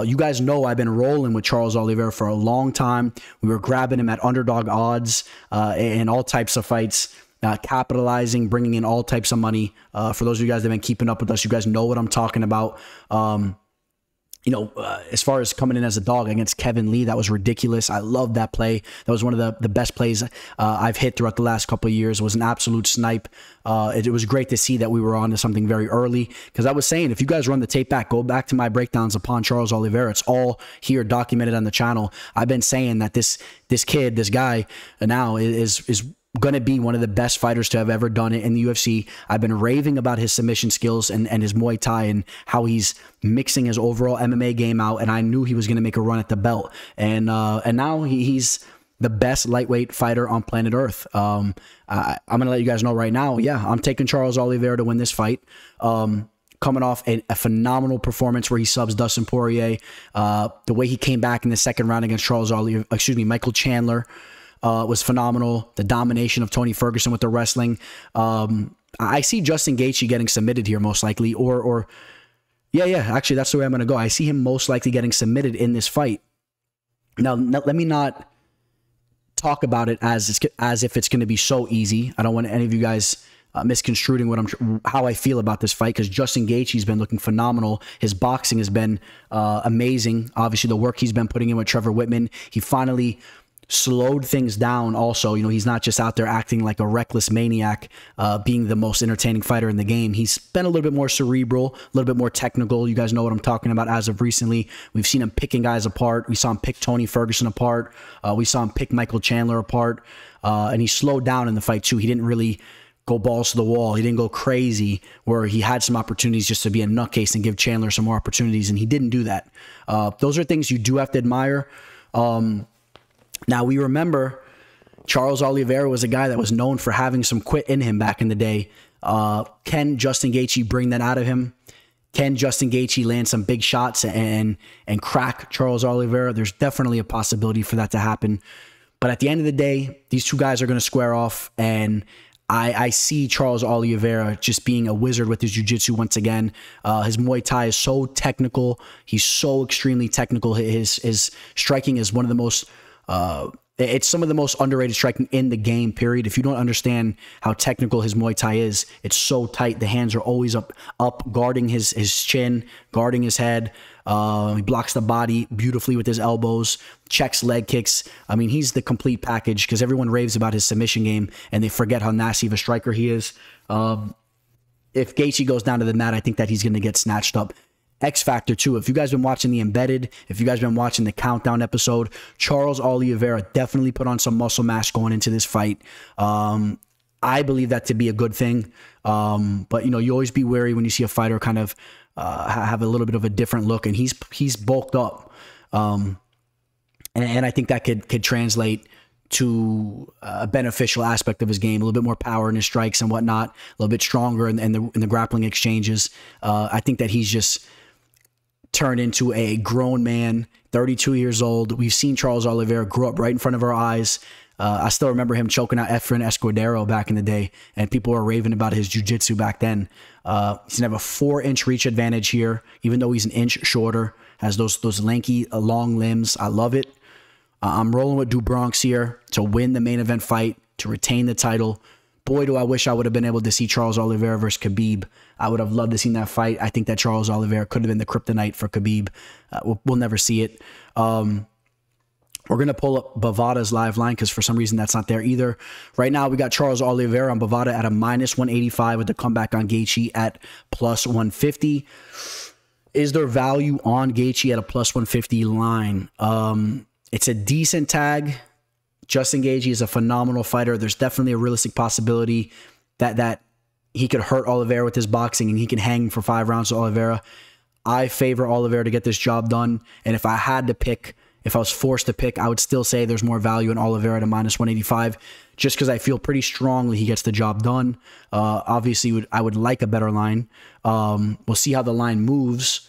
S1: You guys know I've been rolling with Charles Oliveira for a long time. We were grabbing him at underdog odds in all types of fights, capitalizing, bringing in all types of money. For those of you guys that have been keeping up with us, you guys know what I'm talking about. As far as coming in as a dog against Kevin Lee, that was ridiculous. I love that play. That was one of the best plays I've hit throughout the last couple of years. It was an absolute snipe. It was great to see that we were on to something very early, because I was saying, if you guys run the tape back, go back to my breakdowns upon Charles Oliveira. It's all here documented on the channel. I've been saying that this guy now is going to be one of the best fighters to have ever done it in the UFC. I've been raving about his submission skills and his Muay Thai and how he's mixing his overall MMA game out, and I knew he was going to make a run at the belt. And now he's the best lightweight fighter on planet Earth. I'm going to let you guys know right now, yeah, I'm taking Charles Oliveira to win this fight. Coming off a phenomenal performance where he subs Dustin Poirier. The way he came back in the second round against Michael Chandler, was phenomenal. The domination of Tony Ferguson with the wrestling. I see Justin Gaethje getting submitted here most likely, actually that's the way I'm going to go. I see him most likely getting submitted in this fight. Now let me not talk about it as if it's going to be so easy. I don't want any of you guys misconstruing how I feel about this fight, because Justin Gaethje's been looking phenomenal. His boxing has been amazing. Obviously, the work he's been putting in with Trevor Whitman, he finally slowed things down also. He's not just out there acting like a reckless maniac, being the most entertaining fighter in the game. He's been a little bit more cerebral, a little bit more technical. You guys know what I'm talking about. As of recently, we've seen him picking guys apart. We saw him pick Tony Ferguson apart. We saw him pick Michael Chandler apart. And he slowed down in the fight too. He didn't really go balls to the wall. He didn't go crazy where he had some opportunities just to be a nutcase and give Chandler some more opportunities, and he didn't do that. Those are things you do have to admire. Now, we remember Charles Oliveira was a guy that was known for having some quit in him back in the day. Can Justin Gaethje bring that out of him? Can Justin Gaethje land some big shots and crack Charles Oliveira? There's definitely a possibility for that to happen. But at the end of the day, these two guys are going to square off, and I see Charles Oliveira just being a wizard with his jiu-jitsu once again. His Muay Thai is so technical. He's so extremely technical. His striking is one of the most... it's some of the most underrated striking in the game, period. If you don't understand how technical his Muay Thai is, it's so tight. The hands are always up guarding his chin, guarding his head. He blocks the body beautifully with his elbows, checks leg kicks. I mean, he's the complete package, because everyone raves about his submission game, and they forget how nasty of a striker he is. If Gaethje goes down to the mat, I think that he's going to get snatched up. X Factor too. If you guys been watching the Embedded, if you guys been watching the Countdown episode, Charles Oliveira definitely put on some muscle mass going into this fight. I believe that to be a good thing. But you know, you always be wary when you see a fighter kind of have a little bit of a different look, and he's bulked up. And I think that could translate to a beneficial aspect of his game, a little bit more power in his strikes and whatnot, a little bit stronger in the grappling exchanges. I think that he's just turned into a grown man, 32 years old. We've seen Charles Oliveira grow up right in front of our eyes. I still remember him choking out Efren Escudero back in the day, and people were raving about his jiu-jitsu back then. He's going to have a 4-inch reach advantage here, even though he's an inch shorter, has those lanky, long limbs. I love it. I'm rolling with Dumont here to win the main event fight, to retain the title. Boy, do I wish I would have been able to see Charles Oliveira versus Khabib. I would have loved to see that fight. I think that Charles Oliveira could have been the kryptonite for Khabib. We'll never see it. We're going to pull up Bovada's live line, because for some reason that's not there either. Right now, we got Charles Oliveira on Bovada at a -185 with the comeback on Gaethje at +150. Is there value on Gaethje at a +150 line? It's a decent tag. Justin Gaethje is a phenomenal fighter. There's definitely a realistic possibility that he could hurt Oliveira with his boxing, and he can hang for 5 rounds to Oliveira. I favor Oliveira to get this job done. And if I had to pick, if I was forced to pick, I would still say there's more value in Oliveira at a -185, just because I feel pretty strongly he gets the job done. Obviously, I would like a better line. We'll see how the line moves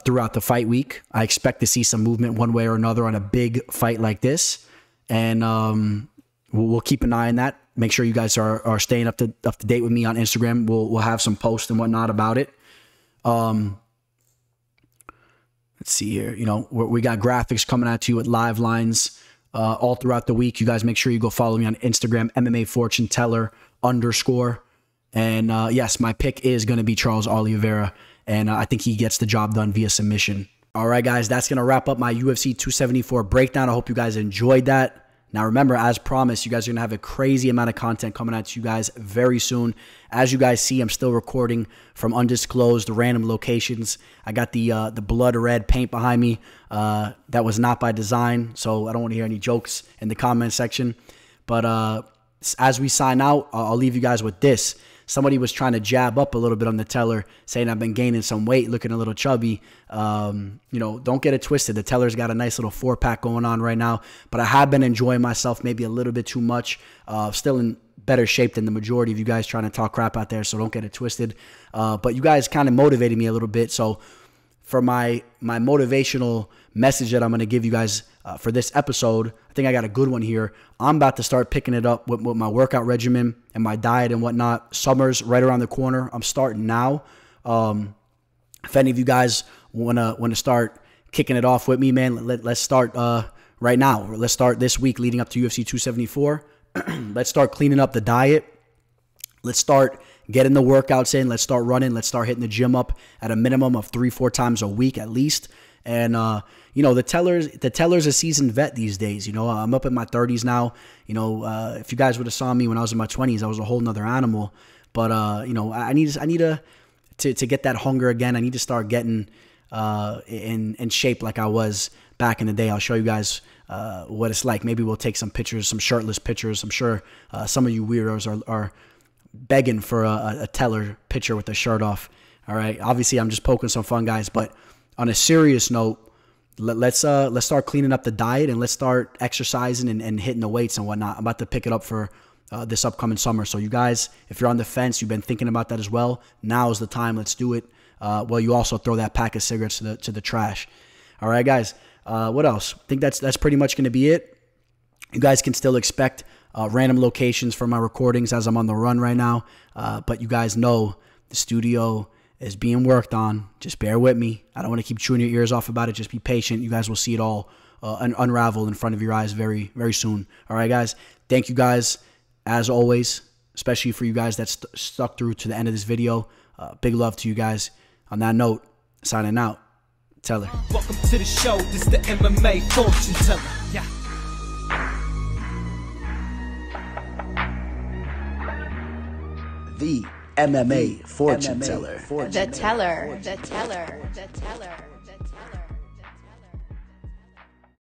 S1: throughout the fight week. I expect to see some movement one way or another on a big fight like this. And we'll keep an eye on that. Make sure you guys are staying up to date with me on Instagram. We'll have some posts and whatnot about it. Let's see here. You know, we got graphics coming at you with live lines all throughout the week. You guys make sure you go follow me on Instagram, MMA Fortune Teller _. And yes, my pick is going to be Charles Oliveira, and I think he gets the job done via submission. All right, guys, that's going to wrap up my UFC 274 breakdown. I hope you guys enjoyed that. Now, remember, as promised, you guys are going to have a crazy amount of content coming at you guys very soon. As you guys see, I'm still recording from undisclosed random locations. I got the blood red paint behind me. That was not by design, so I don't want to hear any jokes in the comment section. But as we sign out, I'll leave you guys with this. Somebody was trying to jab up a little bit on the teller, saying I've been gaining some weight, looking a little chubby. You know, don't get it twisted. The teller's got a nice little 4-pack going on right now, but I have been enjoying myself maybe a little bit too much. Still in better shape than the majority of you guys trying to talk crap out there, so don't get it twisted. But you guys kind of motivated me a little bit, so for my motivational message that I'm going to give you guys for this episode, I think I got a good one here. I'm about to start picking it up with my workout regimen and my diet and whatnot. Summer's right around the corner. I'm starting now. If any of you guys want to start kicking it off with me, man, let's start right now. Let's start this week leading up to UFC 274. Let's start cleaning up the diet. Let's start getting the workouts in. Let's start running. Let's start hitting the gym up at a minimum of 3-4 times a week at least. And, you know, the teller's a seasoned vet these days. You know, I'm up in my 30s now. You know, if you guys would have saw me when I was in my 20s, I was a whole nother animal. But, you know, I need to get that hunger again. I need to start getting in shape like I was back in the day. I'll show you guys what it's like. Maybe we'll take some pictures, some shirtless pictures. I'm sure some of you weirdos are begging for a teller picture with a shirt off. All right. Obviously, I'm just poking some fun, guys. But on a serious note, let's start cleaning up the diet and let's start exercising and hitting the weights and whatnot. I'm about to pick it up for this upcoming summer. So you guys, if you're on the fence, you've been thinking about that as well, now is the time. Let's do it. well, you also throw that pack of cigarettes to the trash. All right, guys. What else? I think that's pretty much going to be it. You guys can still expect random locations for my recordings as I'm on the run right now. But you guys know the studio is being worked on. Just bear with me. I don't want to keep chewing your ears off about it. Just be patient. You guys will see it all unravel in front of your eyes very, very soon. All right, guys. Thank you guys, as always, especially for you guys that stuck through to the end of this video. Big love to you guys. On that note, signing out. Teller.
S2: Welcome to the show. This the MMA fortune teller. Yeah.
S1: The MMA fortune teller.
S3: The teller.